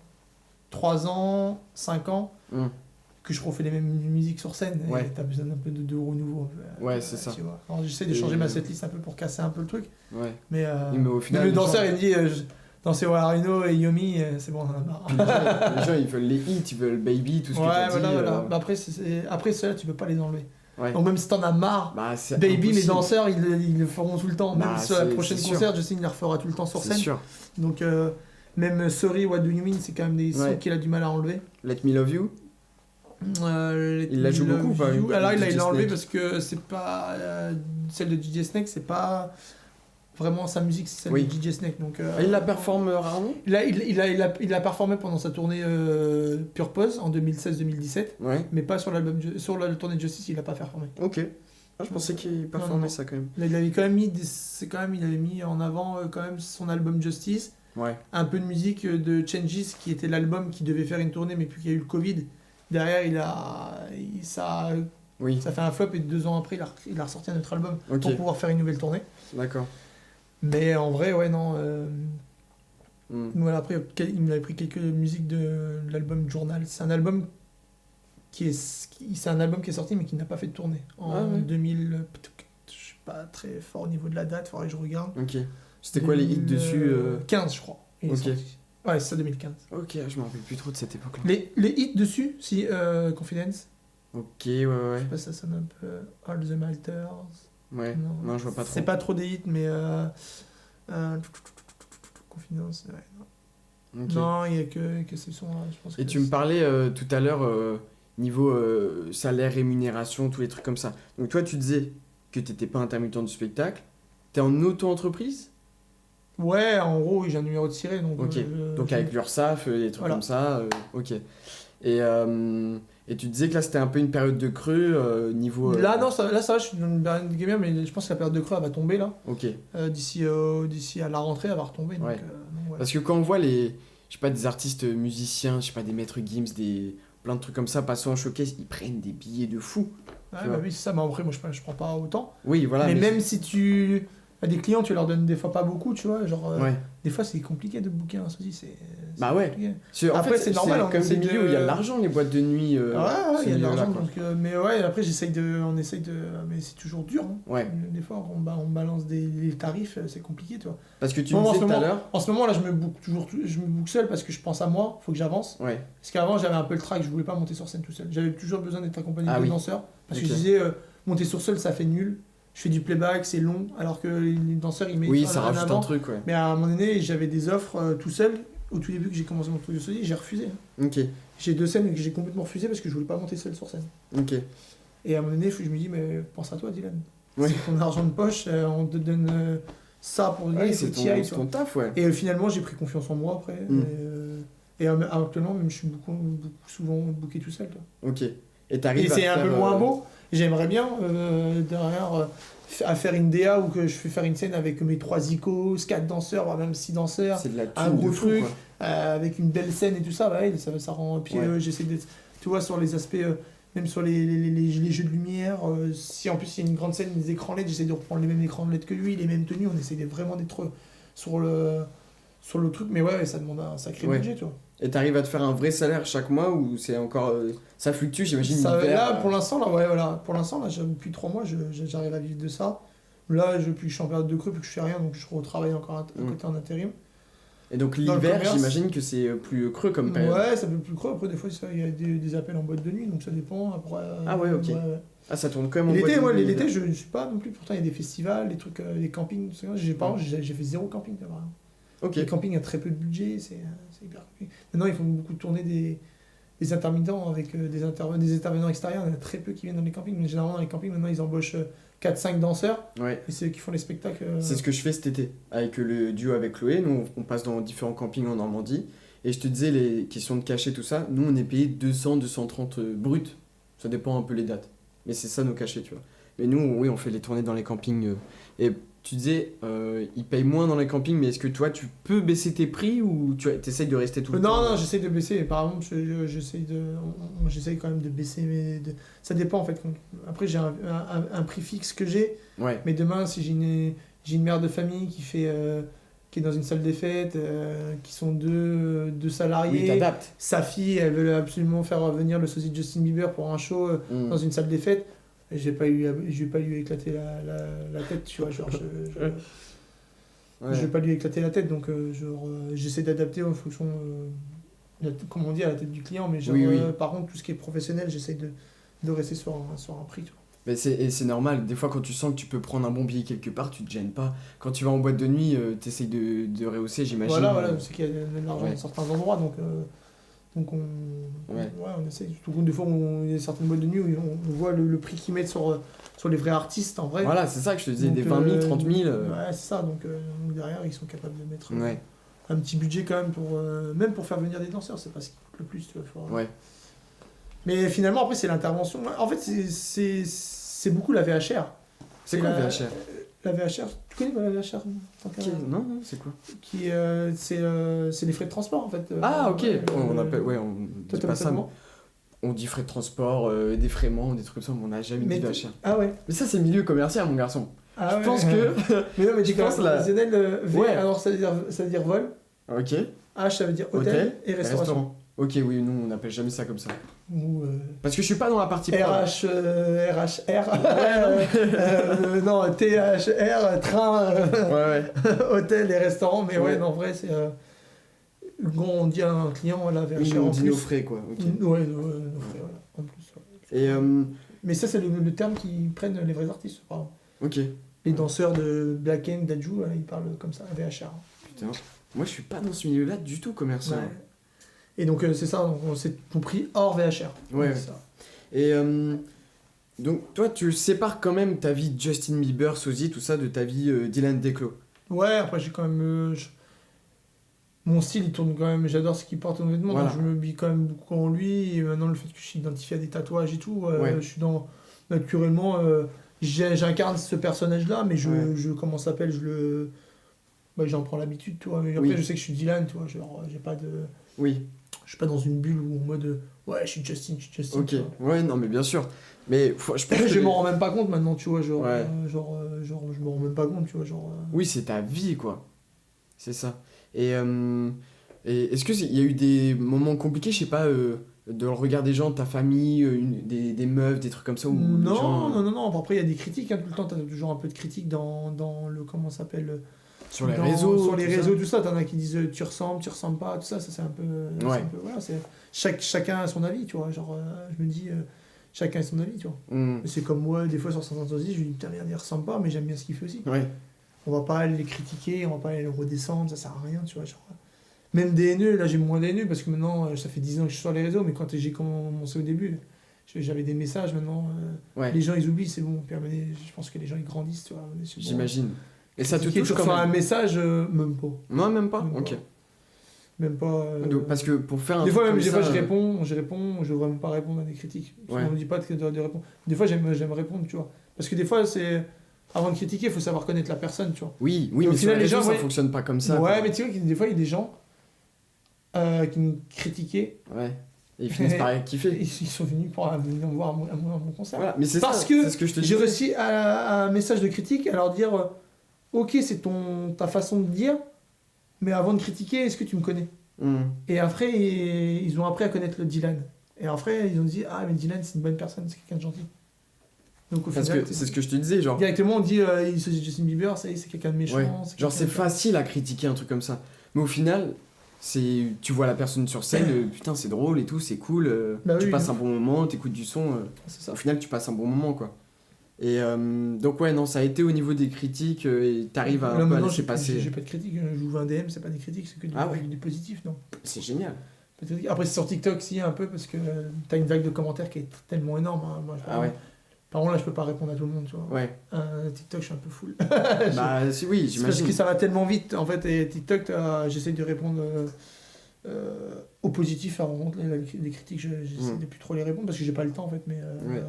3 ans, 5 ans Mm. que je refais les mêmes musiques sur scène. Ouais. Et t'as besoin d'un peu de renouveau. Ouais, c'est ça. Tu vois. Alors, j'essaie de Et, changer ma setlist un peu pour casser un peu le truc. Ouais. Mais, Oui, mais au final, le les danseur, gens- il dit danser Warino et Yomi, c'est bon, on en a marre. Puis les gens, ils veulent les hits, ils veulent Baby, tout ce que Ouais, t'as voilà, dit. voilà. Bah, après, ceux-là, tu peux pas les enlever. Ouais. Donc, même si t'en as marre, Bah, c'est Baby, les impossible. danseurs, ils le feront tout le temps. Même Bah, sur la c'est- prochaine c'est sûr. concert, Justin, il le refera tout le temps sur C'est scène. sûr. Donc, même Sorry, What Do You Mean, c'est quand même des sons Ouais. qu'il a du mal à enlever. Let Me Love You. Il la joue Love beaucoup ou pas, You. avec Alors, il DJ l'a enlevé Snake parce que c'est pas. Celle de DJ Snake, c'est pas vraiment sa musique, c'est celle Oui. de DJ Snake. Donc, Ah, il la performe rarement. il a performé pendant sa tournée Pure Pose en 2016-2017, Ouais. mais pas sur l'album sur la tournée de Justice, il a pas performé. Ok. Ah, je pensais qu'il performait non. ça quand même. Là, il avait quand même mis il avait mis en avant quand même son album Justice, Ouais. un peu de musique de Changes qui était l'album qui devait faire une tournée, mais puis qu'il y a eu le Covid. Derrière, ça Oui. fait un flop et 2 ans après, il a ressorti un autre album Ok. pour pouvoir faire une nouvelle tournée. D'accord. Mais en vrai, ouais, non. Hmm. Voilà, après, il m'avait pris quelques musiques de l'album Journal. C'est un album c'est un album qui est sorti mais qui n'a pas fait de tournée. En Ah ouais. 2000, je suis pas très fort au niveau de la date, faudrait que je regarde. Ok. C'était quoi les hits dessus 15, je crois. il est Ok. sorti. Ouais, c'est ça, 2015. Ok, je me rappelle plus trop de cette époque-là. Les hits dessus, si, Confidence, Ok, ouais, ouais. je sais pas si ça sonne un peu. All the Malters. Ouais. Non, je vois pas trop. C'est pas trop des hits, mais. Confidence, ouais. Ok. Non, il y a que ce son-là, je pense. Et que tu me c'est- parlais tout à l'heure niveau salaire, rémunération, tous les trucs comme ça. Donc toi, tu disais que t'étais pas intermittent du spectacle. T'es en auto-entreprise. Ouais, en gros, oui, j'ai un numéro de tiré. Donc, Ok. Donc avec l'URSSAF, des trucs Voilà. comme ça. Ok. Et tu disais que là, c'était un peu une période de creux niveau. Là, non, ça va, je suis dans une période de gamer, mais je pense que la période de creux, elle va tomber là. Ok. D'ici à la rentrée, elle va retomber. Donc, Ouais. donc, ouais. Parce que quand on voit je sais pas, des artistes musiciens, je sais pas, des Maître Gims, plein de trucs comme ça, passant en showcase, ils prennent des billets de fou. Ouais, tu bah vois. oui, c'est ça, mais après, moi, je prends pas autant. Oui, voilà. mais même si tu as des clients, tu leur donnes des fois pas beaucoup, tu vois. Genre, Ouais. des fois, c'est compliqué de booker un sosie. Bah ouais. compliqué. En Après, fait, c'est normal, C'est on quand même des essaie milieux de- où il y a de l'argent, les boîtes de nuit. Ouais, il y a de milieux-là, l'argent. quoi. Donc, mais ouais, après, on essaye de. Mais c'est toujours dur. Hein. Ouais. Des fois, on balance les tarifs, c'est compliqué, tu vois. Parce que tu Moi, me en disais ce tout à moment- l'heure. En ce moment, là, je me book seul parce que je pense à moi, faut que j'avance. Ouais. Parce qu'avant, j'avais un peu le trac, je voulais pas monter sur scène tout seul. J'avais toujours besoin d'être accompagné Ah de oui. danseurs. Parce Ok. que je disais, monter sur seul, ça fait nul. je fais du playback, c'est long, alors que les danseurs, ils mettent Oui, ça en rajoute avant. un truc, ouais. Mais à un moment donné, j'avais des offres tout seul. Au tout début que j'ai commencé mon truc de sosie, j'ai refusé. Ok, J'ai 2 scènes que j'ai complètement refusé parce que je voulais pas monter seul sur scène. ok. Et à un moment donné, je me dis, mais pense à toi, Dylan. Ouais. C'est ton argent de poche, on te donne ça pour dire, Ouais, il faut c'est que t'y ailles, tu ton vois. taf, ouais. Et finalement, j'ai pris confiance en moi après. Mm. Actuellement, même, je suis beaucoup souvent booké tout seul. Toi. Ok. Et Et t'arrives à c'est un faire, peu moins beau. J'aimerais bien, derrière, à faire une DA où que je fais faire une scène avec mes 3 icos, 4 danseurs, voire même 6 danseurs, C'est de la un thune gros de fou, truc, quoi. avec une belle scène et tout ça. Bah, ouais, ça rend. Puis Ouais. j'essaie d'être. Tu vois, sur les aspects, même sur les jeux de lumière, si en plus il y a une grande scène, des écrans LED, j'essaie de reprendre les mêmes écrans LED que lui, les mêmes tenues. On essaie vraiment d'être sur le truc. Mais ouais, ça demande un sacré Ouais. budget, tu vois. Et t'arrives à te faire un vrai salaire chaque mois ou c'est encore. Ça fluctue, j'imagine, Ça, l'hiver. là, pour l'instant, là, ouais, voilà. Pour l'instant, là, depuis 3 mois, j'arrive à vivre de ça. Là, depuis que je suis en période de creux, puis que je fais rien, donc je retravaille encore à côté en intérim. Et donc Dans le l'hiver, commerce. j'imagine que c'est plus creux comme période. Ouais, ça peut plus creux. Après, des fois, il y a des appels en boîte de nuit, donc ça dépend. Après, Ah ouais, ok. Ah, ça tourne quand même Et en l'été, boîte de moi, nuit, l'été, l'hiver. je ne suis pas non plus. Pourtant, il y a des festivals, des trucs, des campings, tout ça. Par contre, j'ai fait 0 camping. Là, vraiment. Ok. Les campings ont très peu de budget, c'est hyper compliqué. Maintenant, ils font beaucoup tourner des intermittents avec des intervenants extérieurs. Il y en a très peu qui viennent dans les campings. Mais généralement, dans les campings, maintenant, ils embauchent 4-5 danseurs. Ouais. Et c'est eux qui font les spectacles. C'est ce que je fais cet été avec le duo avec Chloé. Nous, on passe dans différents campings en Normandie. Et je te disais, les questions de cachet, tout ça, nous, on est payé 200-230 bruts. Ça dépend un peu les dates. Mais c'est ça nos cachets, tu vois. Mais nous, oui, on fait les tournées dans les campings. Et tu disais, ils payent moins dans les campings, mais est-ce que toi, tu peux baisser tes prix ou tu essayes de rester tout le temps? Non, j'essaie de baisser. Par exemple, j'essaie quand même de baisser. Ça dépend en fait. Après, j'ai un prix fixe que j'ai. Ouais. Mais demain, si j'ai une mère de famille qui est dans une salle des fêtes, qui sont deux Oui, salariés, t'adaptes. sa fille, elle veut absolument faire venir le sosie de Justin Bieber pour un show Mm. dans une salle des fêtes. Je vais pas lui éclater la tête, tu vois. Genre, Ouais. je vais pas lui éclater la tête, donc j'essaie d'adapter en fonction, comme on dit, à la tête du client. Mais genre, Oui, oui. par contre, tout ce qui est professionnel, j'essaie de rester sur un prix. Tu vois. Mais c'est normal, des fois quand tu sens que tu peux prendre un bon billet quelque part, tu te gênes pas. Quand tu vas en boîte de nuit, t'essayes de rehausser, j'imagine. Voilà, c'est qu'il y a de l'argent Ouais. dans certains endroits, donc Ouais. on essaye. Surtout que des fois, il y a certaines boîtes de nuit où on voit le prix qu'ils mettent sur les vrais artistes en vrai. Voilà, c'est ça que je te disais, Donc, des 20 000, 30 000. Ouais, c'est ça, donc derrière, ils sont capables de mettre Ouais, un petit budget quand même même pour faire venir des danseurs, c'est pas ce qui coûte le plus, tu vois. ouais. Mais finalement, après, c'est l'intervention. En fait, c'est beaucoup la VHR. C'est quoi la VHR? La VHR, tu connais pas la VHR en tant Ok, non, c'est quoi? c'est les frais de transport, en fait. Ah, ok, ouais, on appelle, ouais, on Toi, dit pas t'appelles ça, ça mais comment on dit frais de transport, défraiement, des trucs comme ça, mais on n'a jamais dit VHR. Ah ouais. Mais ça, c'est milieu commercial, mon garçon. Ah Je ouais. pense que. Mais non, mais je tu penses pense la- professionnel, V, Ouais. alors ça veut dire vol, Ok, H ça veut dire hôtel, hôtel et restauration. Ok, oui, nous, on n'appelle jamais ça comme ça. Ou Parce que je suis pas dans la partie prod. RHR. Ouais, non, THR, train, Ouais, hôtel et restaurant. Mais ouais, Ouais. non, en vrai, c'est. Quand on dit à un client, la oui, VHR nous, on en dit plus. nos frais, quoi. Ok. Ouais, nos frais, voilà, en plus. Ouais. Et, Mais ça, c'est le terme qu'ils prennent les vrais artistes. Par exemple. ok, Les danseurs de Black Ink, d'Adju, voilà, ils parlent comme ça, VHR. putain. Moi, je suis pas dans ce milieu-là du tout commercial. Ouais. Et donc, c'est ça, donc, c'est ton prix hors VHR. Ouais. Donc, c'est ça. Et donc, toi, tu sépares quand même ta vie Justin Bieber, Sosie, tout ça, de ta vie Dylan Desclos. Ouais, après, j'ai quand même. Mon style, il tourne quand même. J'adore ce qu'il porte honnêtement. Voilà. Donc, je me bille quand même beaucoup en lui. Et maintenant, le fait que je suis identifié à des tatouages et tout, Ouais. je suis dans. Naturellement, j'incarne ce personnage-là, mais comment ça s'appelle, j'en prends l'habitude, tu vois. Mais après, Oui. je sais que je suis Dylan, tu vois. Genre, j'ai pas de. Oui, Je suis pas dans une bulle où en mode. Ouais, je suis Justin. ok. tu vois. Ouais, non, mais bien sûr. Mais je pense que... Je m'en rends même pas compte maintenant, tu vois. Genre, Ouais. je m'en rends même pas compte, tu vois. Genre. Oui, c'est ta vie, quoi. C'est ça. Et est-ce qu'il y a eu des moments compliqués, je sais pas, de le regard des gens, de ta famille, des meufs, des trucs comme ça où les Non, gens, non. Après, il y a des critiques, hein, tout le temps. T'as toujours un peu de critiques dans le. Comment ça s'appelle sur les dans- réseaux. Sur les tout ça. réseaux, tout ça. T'en as qui disent tu ressembles pas, tout ça. Ça, c'est un peu. Ouais. Voilà, chacun a son avis, tu vois. Genre, je me dis. chacun a son avis, tu vois. Mais c'est comme moi, des fois sur certains aussi, je lui dis putain merde, il ressemble pas, mais j'aime bien ce qu'il fait aussi. Ouais. On va pas aller les critiquer, on va pas aller les redescendre, ça sert à rien, tu vois. Genre, même des haineux, là j'ai moins d'haineux parce que maintenant ça fait 10 ans que je suis sur les réseaux, mais quand j'ai commencé au début, j'avais des messages maintenant. Ouais. Les gens ils oublient, c'est bon. Puis à un moment donné, je pense que les gens ils grandissent, tu vois. C'est bon. J'imagine. Et ça te touche tu quand reçois même? un message, même pas. Moi, même pas? Même Ok. pas. Même pas. Donc, parce que pour faire un des truc fois, même, comme des fois, ça, je réponds, je veux vraiment pas répondre à des critiques. Ouais. On me dit pas de répondre. Des fois, j'aime répondre, tu vois. Parce que des fois, c'est. Avant de critiquer, il faut savoir connaître la personne, tu vois. Oui, Et mais au sur final, les les réseaux, gens, ça ouais. fonctionne pas comme ça. Ouais, quoi. mais tu vois, des fois, il y a des gens qui me critiquaient. Ouais. Et ils finissent par kiffer. Ils sont venus pour venir me voir à mon concert. Voilà, mais c'est Parce ça, que c'est ce que je te j'ai disais. réussi à un message de critique à leur dire ok, c'est ta façon de dire, mais avant de critiquer, est-ce que tu me connais? Et après, ils ont appris à connaître le Dylan. Et après, ils ont dit ah, mais Dylan, c'est une bonne personne, c'est quelqu'un de gentil. Donc au Parce final, que c'est ce que je te disais, genre. directement, on dit c'est Justin Bieber, c'est quelqu'un de méchant. Ouais. C'est Genre, quelqu'un c'est de- facile à critiquer un truc comme ça. Mais au final, tu vois la personne sur scène, putain, c'est drôle et tout, c'est cool. Bah tu oui. passes un bon moment, t'écoutes du son. C'est ça. Au final, tu passes un bon moment, quoi. Et donc, ouais, non, ça a été au niveau des critiques et t'arrives à Là, un peu à maintenant, laisser passer. j'ai pas de critique. J'ouvre un DM, c'est pas des critiques, c'est que Ah ouais. du positif, non. C'est génial. Pas de critiques. Après, c'est sur TikTok, si, un peu, parce que t'as une vague de commentaires qui est tellement énorme. Hein. Moi, Ah ouais. Par contre, là, je peux pas répondre à tout le monde, tu vois. Ouais. TikTok, je suis un peu full. Bah, oui, C'est parce j'imagine. que ça va tellement vite, en fait, et TikTok, j'essaie de répondre au positif, avant les critiques, j'essaie de plus trop les répondre parce que j'ai pas le temps, en fait, mais... Ouais. Bah,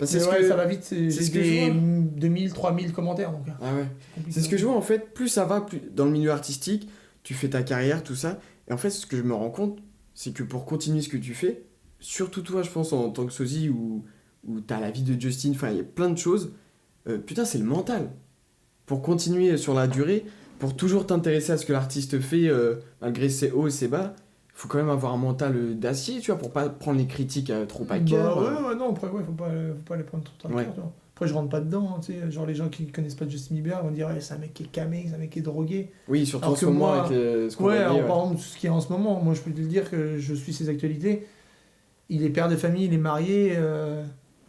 mais c'est ce ouais, que... ça va vite, j'ai ce que je des vois. 2000, 3000 commentaires, donc Ah ouais. c'est compliqué. C'est ce que je vois en fait, plus ça va, plus dans le milieu artistique, tu fais ta carrière, tout ça. Et en fait, ce que je me rends compte, c'est que pour continuer ce que tu fais, surtout toi, je pense, en tant que sosie, où t'as la vie de Justin, enfin, il y a plein de choses, putain, c'est le mental. Pour continuer sur la durée, pour toujours t'intéresser à ce que l'artiste fait, malgré ses hauts et ses bas, faut quand même avoir un mental d'acier, tu vois, pour pas prendre les critiques trop à cœur. Ouais, non, après, ouais, faut pas les prendre trop à Ouais. cœur, tu vois. Après, je rentre pas dedans, tu sais, genre les gens qui connaissent pas Justin Bieber vont dire ouais, c'est un mec qui est camé, c'est un mec qui est drogué. Oui, surtout Alors en ce que moment moi- avec ce qu'on Ouais, va alors dire, par exemple, ce qui est en ce moment, moi je peux te le dire que je suis ses actualités. Il est père de famille, il est marié.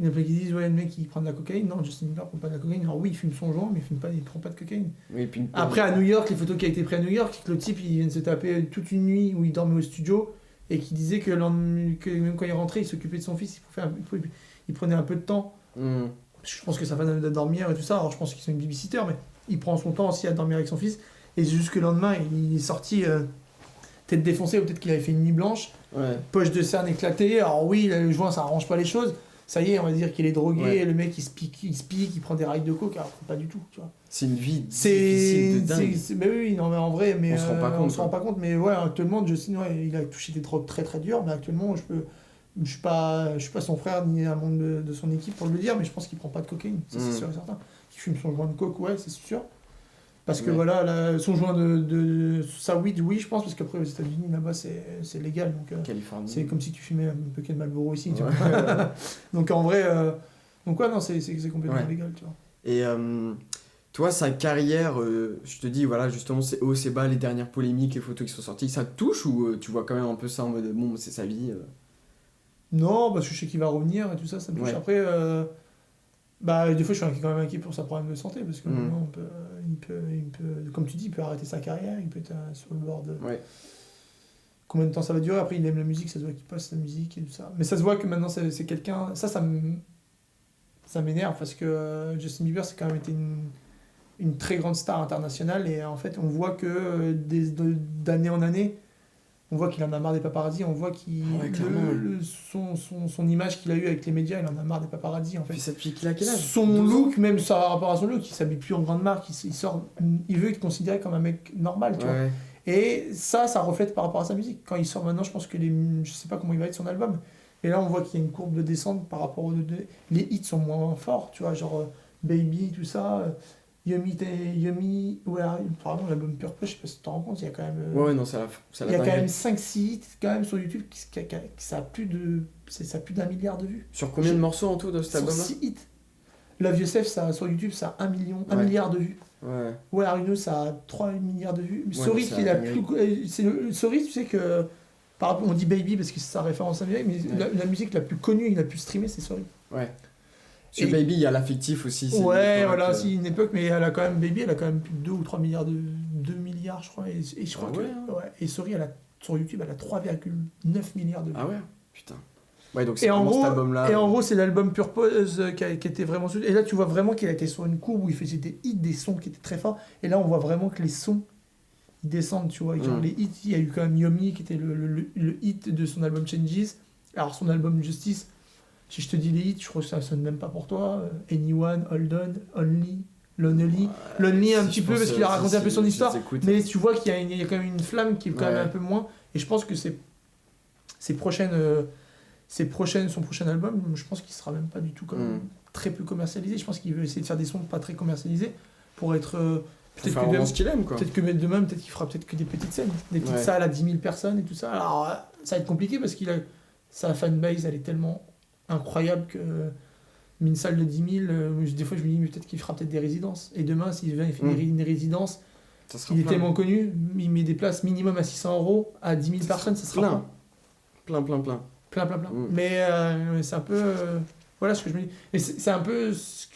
Il y en a qui disent ouais, le mec il prend de la cocaïne. Non, Justin Bieber prend pas de la cocaïne. Alors oui, il fume son joint, mais il prend pas de cocaïne. Oui, puis Après, à New York, les photos qui a été prises à New York, c'est que le type il vient de se taper toute une nuit où il dormait au studio et qui disait que même quand il rentrait, il s'occupait de son fils, il prenait un peu de temps. Je pense que sa femme de dormir et tout ça, alors je pense qu'ils sont une babysitter, mais il prend son temps aussi à dormir avec son fils. Et c'est juste que le lendemain, il est sorti tête défoncée, ou peut-être qu'il avait fait une nuit blanche, Ouais. poche de cerne éclatée. Alors oui, le joint, ça arrange pas les choses. Ça y est, on va dire qu'il est drogué, Ouais. le mec il se pique, il prend des rails de coke, alors pas du tout, tu vois. C'est une vie difficile de dingue. Mais oui, non, mais en vrai, mais On se rend pas on compte, se rend quoi. pas compte, mais ouais, actuellement, Justin, ouais, il a touché des drogues très très dures, mais actuellement, je suis pas son frère ni un membre de son équipe pour le dire, mais je pense qu'il prend pas de cocaïne, ça c'est sûr et certain. Qu'il fume son joint de coke, ouais, c'est sûr. Parce que Ouais. voilà, son joint de sa weed, oui, je pense, parce qu'après aux États-Unis, là-bas, c'est légal, donc Californie. c'est comme si tu fumais un paquet de Marlboro ici, tu Ouais. vois. Donc en vrai, donc ouais, non, c'est complètement Ouais. légal, tu vois. Et toi, sa carrière, je te dis, voilà, justement, c'est haut, c'est bas, les dernières polémiques, les photos qui sont sorties, ça te touche ou tu vois quand même un peu ça en mode, bon, c'est sa vie Non, parce que je sais qu'il va revenir et tout ça, ça me touche. Ouais. Après, bah, des fois, je suis quand même inquiet pour sa problème de santé, parce que maintenant, il peut, comme tu dis, il peut arrêter sa carrière, il peut être sur le bord de... Ouais. Combien de temps ça va durer? Après, il aime la musique, ça se voit qu'il passe la musique et tout ça. Mais ça se voit que maintenant, c'est quelqu'un... Ça m'énerve, parce que Justin Bieber, c'est quand même été une très grande star internationale, et en fait, on voit que d'année en année, on voit qu'il en a marre des paparazzis, on voit qu'il Ouais, clairement. son image qu'il a eue avec les médias, il en a marre des paparazzis en fait. Puis ça depuis qu'il a quel âge Son 12 ans look, même par rapport à son look, il s'habille plus en grande marque, il veut être considéré comme un mec normal, tu vois. Ouais. Et ça reflète par rapport à sa musique. Quand il sort maintenant, je pense que je sais pas comment il va être son album, et là on voit qu'il y a une courbe de descente par rapport aux deux. Les hits sont moins forts, tu vois, genre Baby, tout ça. Yummy, pardon, l'album Purple, je sais pas si tu te rends compte, il y a quand même. Ouais, non, ça Il y a quand même 5-6 hits quand même sur YouTube ça a plus d'1 milliard de vues. Sur combien de morceaux en tout de cet Sur album-là 6 hits. Love Yourself, sur YouTube, ça a 1 Ouais. milliard de vues. Ouais. Ouais, Are You Know, ça a 3 milliards de vues. Ouais, Sorry, c'est qui est la Amérique. plus. Sorry, tu sais que On dit Baby parce que c'est sa référence américaine, mais Ouais. la musique la plus connue et la plus streamée, c'est Sorry. Ouais. Sur Et- Baby, il y a l'affectif aussi. c'est Ouais, une voilà, époque, c'est une époque, mais elle a quand même Baby, elle a quand même plus de 2 ou 3 milliards de 2 milliards, je crois. Et je crois Ah que. ouais, hein. Ouais, et Sorry, sur YouTube, elle a 3,9 milliards de vues. Ah ouais, putain. Ouais, donc c'est Et en, vraiment gros, cet album-là. et en gros, c'est l'album Purpose qui était vraiment. Et là, tu vois vraiment qu'il a été sur une courbe où il faisait des hits, des sons qui étaient très forts. Et là, on voit vraiment que les sons ils descendent, tu vois. Genre, les hits, il y a eu quand même Yomi qui était le hit de son album Changes. Alors, son album Justice, si je te dis les hits, je crois que ça sonne même pas pour toi. Anyone, Hold On, Only, Lonely. Lonely un Si, petit je peu pense, parce qu'il a raconté un peu son je histoire. les écoute. Mais tu vois qu'il y a quand même une flamme qui est quand même Ouais. un peu moins. Et je pense que son prochain album, je pense qu'il sera même pas du tout comme très peu commercialisé. Je pense qu'il veut essayer de faire des sons pas très commercialisés pour être Faut faire vraiment ce qu'il aime, quoi. peut-être que demain peut-être qu'il fera peut-être que des petites scènes, des petites Ouais. salles à 10 000 personnes et tout ça. Alors ça va être compliqué parce qu'il a sa fanbase, elle est tellement incroyable que mais une salle de 10 000, des fois je me dis mais peut-être qu'il fera peut-être des résidences. Et demain s'il vient il fait une résidence, Ça sera il est plein. tellement connu, il met des places minimum à 600 € à 10 000 personnes, ça sera plein. plein. Plein. Plein. Mais c'est un peu. Voilà ce que je me dis. Et c'est un peu ce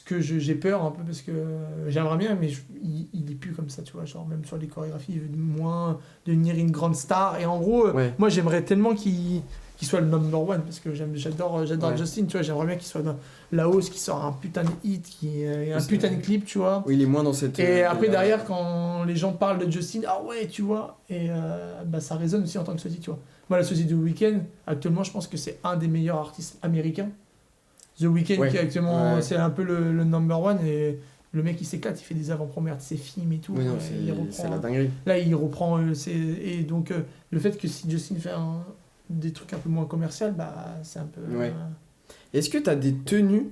que j'ai peur un peu parce que j'aimerais bien, mais il est plus comme ça, tu vois. Genre, même sur les chorégraphies, il veut moins devenir une grande star. Et en gros, Ouais. moi j'aimerais tellement qu'il soit le number one parce que j'adore Ouais. Justin, tu vois. J'aimerais bien qu'il soit dans la hausse, qu'il sort un putain de hit, un putain de clip, tu vois. Oui, il est moins dans cette. Et après, derrière, quand les gens parlent de Justin, ah ouais, tu vois, et ça résonne aussi en tant que sosie, tu vois. Moi, la sosie de Weeknd, actuellement, je pense que c'est un des meilleurs artistes américains. The Weeknd, Ouais. qui est actuellement, Ouais. c'est un peu le number one, et le mec, il s'éclate, il fait des avant-premières de ses films et tout. Oui, non, et il reprend, c'est la dinguerie. là, il reprend, et donc, le fait que si Justin fait des trucs un peu moins commerciaux, bah, c'est un peu... Ouais. Est-ce que t'as des tenues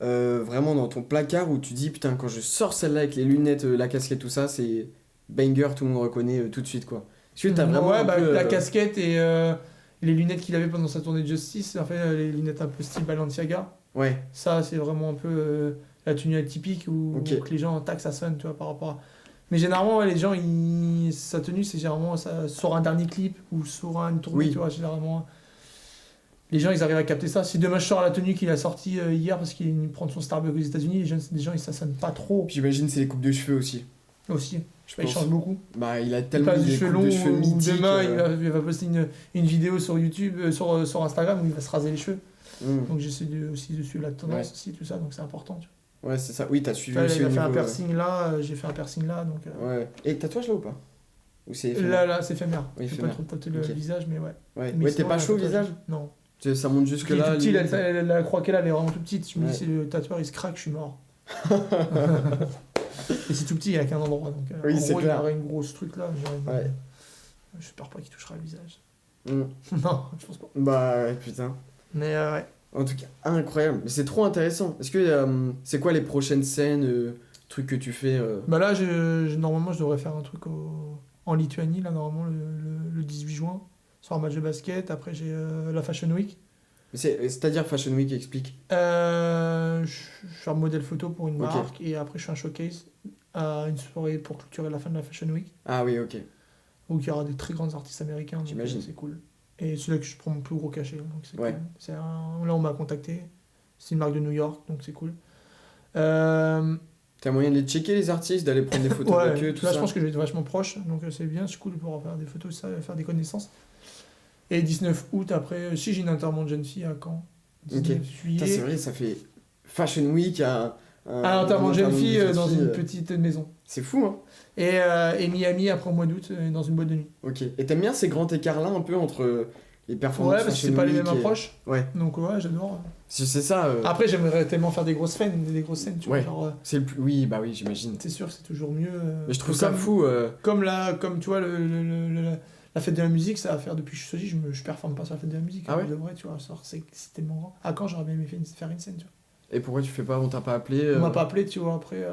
vraiment dans ton placard où tu dis putain, quand je sors celle-là avec les lunettes, la casquette, tout ça, c'est banger, tout le monde reconnaît tout de suite, quoi. Est-ce que t'as vraiment un peu, la casquette et les lunettes qu'il avait pendant sa tournée de Justice, en fait, les lunettes un peu style Balenciaga. Ouais, Ça, c'est vraiment un peu la tenue atypique où, Ok. où que les gens taxent ça sonne, tu vois, par rapport à... Mais généralement, ouais, les gens, sa tenue, c'est généralement ça, sur un dernier clip ou sur une tournée, Oui. tu vois, généralement. Les gens, ils arrivent à capter ça. Si demain je sors la tenue qu'il a sortie hier parce qu'il prend son Starbucks aux États-Unis, les gens, ils s'assonnent pas trop puis j'imagine c'est les coupes de cheveux aussi. aussi. Je Il pense. change beaucoup. Bah, il a Il tellement passe des du cheveu coupes long de cheveux ou mythiques. demain il va poster une vidéo sur YouTube, sur Instagram où il va se raser les cheveux. Donc j'essaie aussi de suivre la tendance Ouais. aussi, tout ça, donc c'est important. Tu Ouais, c'est ça. Oui, t'as suivi vois. Là, aussi il au a fait un niveau, piercing là, j'ai fait un piercing là, donc... Ouais. Et tatouage là ou pas? Ou c'est éphémère? Là, c'est éphémère. Oui, Je peux pas éphémère. trop tâter le Ok. visage, mais ouais. Ouais, Mais ouais, t'es sinon, pas la chaud au tatouage, visage? Non. Ça monte jusque Il est là. tout petit, limite. la croix qu'elle a, elle est vraiment tout petite. Je me Ouais. dis, si le tatoueur il se craque, je suis mort. Et c'est tout petit, il n'y a qu'un endroit. Donc, Oui, en c'est gros, il y clair. aurait une grosse truc là. Ouais. J'espère pas qu'il touchera le visage. Mm. Non, je pense pas. Bah, ouais, putain. Mais ouais. En tout cas, incroyable. Mais c'est trop intéressant. Est-ce que c'est quoi les prochaines scènes, trucs que tu fais Bah là, normalement, je devrais faire un truc en Lituanie, là, normalement, le 18 juin, sur un match de basket. Après, j'ai la Fashion Week. C'est-à-dire Fashion Week, explique. Je suis un modèle photo pour une Ok. marque et après, je fais un showcase à une soirée pour clôturer la fin de la Fashion Week, Ah oui, ok. où il y aura des très grands artistes américains. Donc, J'imagine. c'est cool. Et c'est là que je prends mon plus gros cachet. Donc c'est Ouais. cool. Là, on m'a contacté. C'est une marque de New York, donc c'est cool. T'as moyen de les checker, les artistes, d'aller prendre des photos Ouais, avec eux, tout là ça? je pense que je vais être vachement proche, donc c'est bien, c'est cool de pouvoir faire des photos, ça, faire des connaissances. Et 19 août, après, si j'ai une intervention de jeune fille à Caen, 19 Putain, juillet, c'est vrai, ça fait Fashion Week à un enterrement de jeune fille dans une petite... petite maison. C'est fou, hein? Et Miami après au mois d'août dans une boîte de nuit. Ok. Et t'aimes bien ces grands écarts-là, un peu, entre les performances Ouais, parce que Fashion c'est pas les Week mêmes et- approches, Ouais. donc ouais, j'adore. C'est ça. Après, j'aimerais tellement faire des grosses scènes, tu vois, Ouais. genre, C'est le plus... Oui, bah oui, j'imagine. c'est sûr, c'est toujours mieux. Mais je trouve ça fou. Comme tu vois, la fête de la musique, ça va faire depuis que je suis sosie, je performe pas sur la fête de la musique. Ah ouais de vrai, tu vois, c'est tellement grand. À quand j'aurais bien aimé faire une scène, tu vois. Et pourquoi tu fais pas? On t'a pas appelé? On m'a pas appelé, tu vois, après,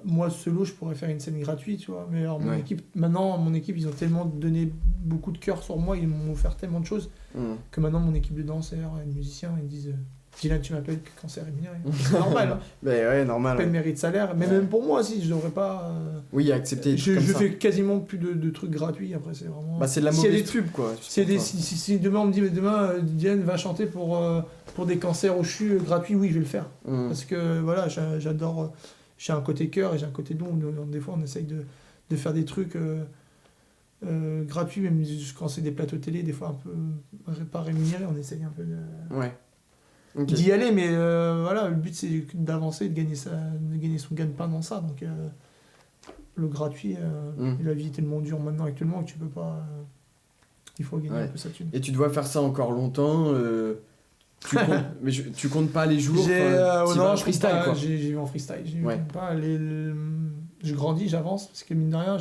moi, solo, je pourrais faire une scène gratuite, tu vois. Mais alors, Ouais. mon équipe, ils ont tellement donné beaucoup de cœur sur moi, ils m'ont offert tellement de choses, Hmm. que maintenant, mon équipe de danseurs et de musiciens, ils disent, Dylan, tu m'appelles quand c'est rémunéré. C'est normal. Hein. Mais ouais, normal. Pas de Ouais. mérite salaire. Mais même pour moi, si, je devrais pas. Oui, accepter. Je comme ça. fais quasiment plus de trucs gratuits. Après, c'est vraiment. Bah, c'est de la S'il y a mauvaise des- pub, quoi. Si demain on me dit, mais demain, Dylan va chanter pour des cancers au CHU gratuits, oui, je vais le faire. Parce que voilà, j'adore. J'ai un côté cœur et j'ai un côté don. Des fois, on essaye de faire des trucs gratuits, même quand c'est des plateaux télé, des fois un peu pas rémunérés, on essaye un peu Ouais. Ok. d'y aller, mais voilà, le but c'est d'avancer, de gagner son gagne-pain dans ça. Donc le gratuit, la vie est tellement dure maintenant actuellement que tu peux pas. Il faut gagner un peu sa thune. Et tu dois faire ça encore longtemps. Mais tu comptes pas les jours. Non, t'y vas en je freestyle, compte pas, quoi. j'y vais en freestyle. Ouais. Compte pas, je grandis, j'avance, parce que mine de rien,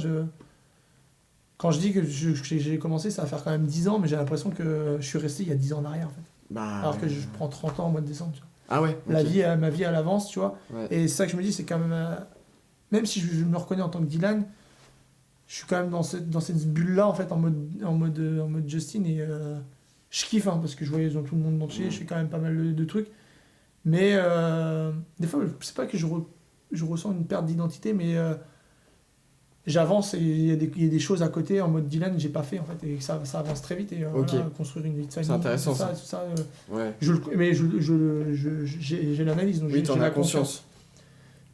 quand je dis que j'ai commencé, ça va faire quand même 10 ans, mais j'ai l'impression que je suis resté il y a 10 ans en arrière, en fait. Bah, Alors que je prends 30 ans au mois de décembre, tu vois. Ah ouais. Ma ok. vie, elle avance, tu vois. Ouais. Et c'est ça que je me dis, c'est quand même... même si je me reconnais en tant que Dylan, je suis quand même dans cette bulle-là, en fait, en mode Justin, et je kiffe, hein, parce que je voyage dans tout le monde entier, je fais quand même pas mal de trucs. Mais des fois, c'est pas que je ressens une perte d'identité, mais j'avance et il y a des choses à côté en mode Dylan que j'ai pas fait, en fait, et ça avance très vite. Et Ok. voilà, construire une vie de famille, C'est intéressant, tout ça, Ouais. mais j'ai l'analyse, donc Oui, j'ai t'en la as conscience.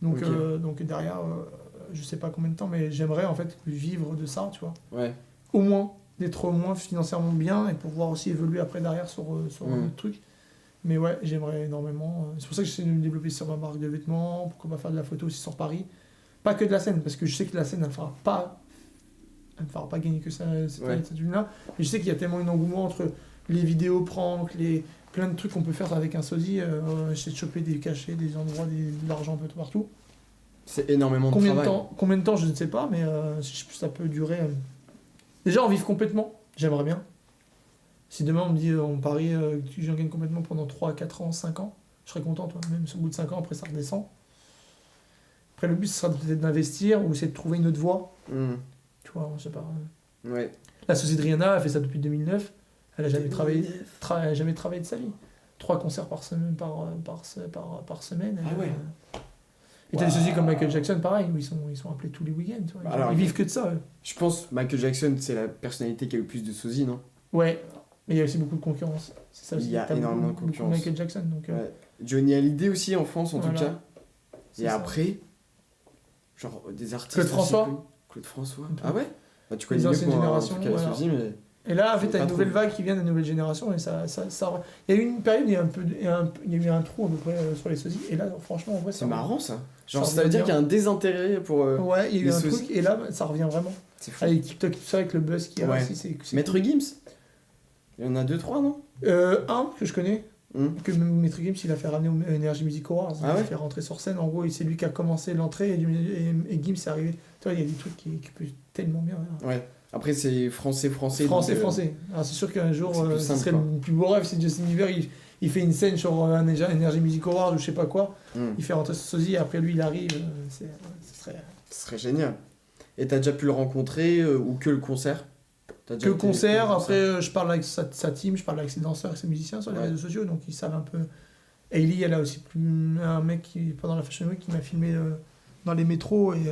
Donc, Ok. donc derrière, je sais pas combien de temps, mais j'aimerais en fait vivre de ça, tu vois. Ouais. Au moins, d'être au moins financièrement bien et pouvoir aussi évoluer après derrière sur un autre truc. Mais ouais, j'aimerais énormément. C'est pour ça que j'essaie de me développer sur ma marque de vêtements, pourquoi pas faire de la photo aussi sur Paris. Pas que de la scène, parce que je sais que la scène, elle me fera pas gagner que ça, cette thune-là. Mais je sais qu'il y a tellement un engouement entre les vidéos pranks, plein de trucs qu'on peut faire avec un sosie. J'essaie de choper des cachets, des endroits, de l'argent un peu partout. C'est énormément de Combien travail. de temps, je ne sais pas, mais ça peut durer. Déjà, en vivre complètement, j'aimerais bien. Si demain on me dit on parie que j'en gagne complètement pendant 3, 4 ans, 5 ans, je serais content, toi. Même au bout de 5 ans, après ça redescend. Après, le but, ce sera peut-être d'investir ou c'est de trouver une autre voie. Tu vois, je sais pas. Ouais. La société de Rihanna, elle fait ça depuis 2009. Elle a jamais travaillé de sa vie. 3 concerts par semaine. Par semaine. Ah ouais. Et t'as des sociétés comme Michael Jackson, pareil, où ils sont appelés tous les week-ends. Tu vois. Alors, ils vivent que de ça, eux. Je pense Michael Jackson, c'est la personnalité qui a le plus de sosie, non? Ouais, mais il y a aussi beaucoup de concurrence. C'est ça aussi. Il y a T'as énormément beaucoup de concurrence. Michael Jackson, donc. Ouais. Johnny Hallyday aussi en France, en Voilà. tout cas. C'est Et ça. après, genre des artistes. Claude François. aussi connus. Claude François. Un peu. Ah ouais? Bah, tu connais Les mieux que anciennes moi, en générations, tout cas, la voilà. sosie, mais. Et là, en fait, J'ai t'as pas une nouvelle trop vague qui vient de la nouvelle génération et ça. Il y a eu une période, il y a eu un trou à peu près sur les sosies. Et là, franchement, en vrai, C'est marrant ça. Genre, ça ça veut dire revient qu'il y a un désintérêt pour. Ouais, il y a eu les un sosies. truc et là, ça revient vraiment. C'est fou. Avec TikTok, tout ça, avec le buzz qu'il y a Ouais. aussi, c'est Maître Gims. Il y en a 2-3, non? un que je connais, Hum. que même Maître Gims, il a fait ramener au Energy Music Awards. Ah Il a ouais fait rentrer sur scène. En gros, c'est lui qui a commencé l'entrée et Gims est arrivé. Tu vois, il y a des trucs qui peuvent tellement bien. Hein. Ouais. Après, c'est français. Français. Alors, c'est sûr qu'un jour, c'est plus ce simple, serait quoi. le plus beau rêve, c'est Justin Bieber, il fait une scène sur un Energy Music Awards ou je sais pas quoi, Hum. il fait rentrer ce sosie et après lui il arrive, ce serait... Ce serait génial. Et t'as déjà pu le rencontrer ou que le concert? T'as déjà Que le été concert, au après je parle avec sa team, je parle avec ses danseurs, avec ses musiciens sur les Ouais. réseaux sociaux, donc ils savent un peu... Hailey, elle a aussi un mec qui, pendant la Fashion Week, qui m'a filmé dans les métros et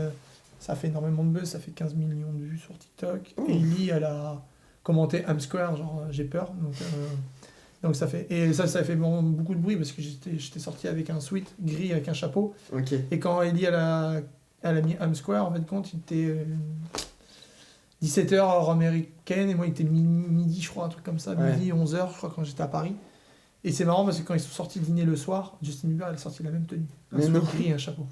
ça fait énormément de buzz, ça fait 15 millions de vues sur TikTok. Oh. Hailey, elle a commenté I'm Square, genre j'ai peur, donc ça fait... Et ça fait beaucoup de bruit parce que j'étais sorti avec un sweat gris avec un chapeau. Ok. Et quand Hailey elle a mis I'm Square, en fait, compte, il était 17h heure américaine et moi il était midi, je crois, un truc comme ça, Ouais. midi, 11h, je crois, quand j'étais à Paris. Et c'est marrant parce que quand ils sont sortis dîner le soir, Justin Bieber elle a sorti la même tenue. Un Mais sweat non. gris et un chapeau.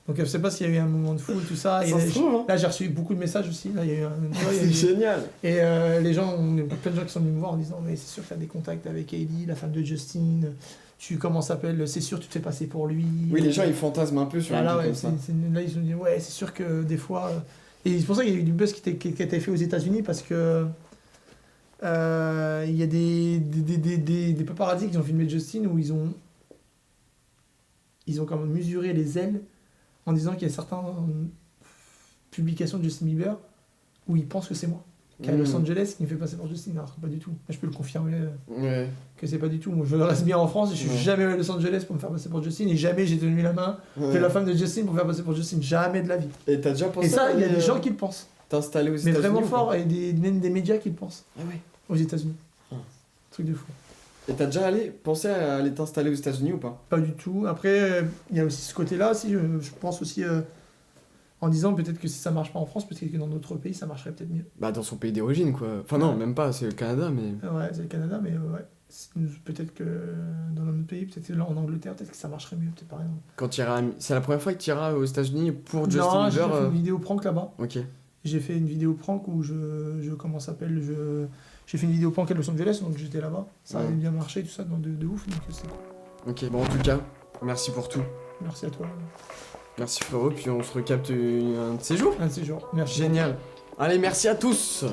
Donc je sais pas s'il y a eu un moment de foule, tout ça. Et Ça là, se trouve, hein. là, j'ai reçu beaucoup de messages aussi. Là, il y a eu tu vois, il y a C'est eu- génial. Et les gens, plein de gens qui sont venus me voir en disant mais c'est sûr que tu as des contacts avec Hailey, la femme de Justin. Tu comment ça s'appelle, c'est sûr tu te fais passer pour lui. Oui, les gens ils fantasment un peu sur Là, un truc ouais, comme ça. là, ils se sont dit, ouais, c'est sûr que des fois. Et c'est pour ça qu'il y a eu du buzz qui a été fait aux États-Unis parce que. Il y a des paparazzi qui ont filmé Justin où ils ont quand même mesuré les ailes en disant qu'il y a certaines publications de Justin Bieber où ils pensent que c'est moi. qu'à Los Angeles qui me fait passer pour Justin. Alors pas du tout. Je peux le confirmer Ouais. que c'est pas du tout. Moi, je reste bien en France et je suis jamais allé à Los Angeles pour me faire passer pour Justin et jamais j'ai tenu la main de la femme de Justin pour me faire passer pour Justin. Jamais de la vie. Et t'as déjà pensé Et ça, à il y a aller, des gens qui le pensent. t'installer aux Mais États-Unis vraiment ou pas fort et même des médias qui le pensent Ah ouais. aux États-Unis. Ah. Truc de fou. Et t'as déjà pensé à aller t'installer aux États-Unis ou pas? Pas du tout. Après, il y a aussi ce côté-là. Si je pense aussi en disant peut-être que si ça marche pas en France, peut-être que dans d'autres pays ça marcherait peut-être mieux. Bah dans son pays d'origine quoi. Enfin non, Ouais. même pas, c'est le Canada mais... Ouais, c'est le Canada, mais ouais. Peut-être que dans notre pays, peut-être que là en Angleterre, peut-être que ça marcherait mieux, peut-être par exemple. Quand tu iras... C'est la première fois que tu iras aux États-Unis pour Justin Non, j'ai Bieber fait une vidéo prank là-bas. Ok. J'ai fait une vidéo prank où comment ça s'appelle, j'ai fait une vidéo prank à Los Angeles, donc j'étais là-bas. Ça avait bien marché, tout ça, donc de ouf, donc c'est cool. Ok, bon en tout cas, merci pour tout. Merci à toi. Merci frérot, puis on se recapte un de ces jours. Un de ces jours. Merci. Génial. Allez, merci à tous.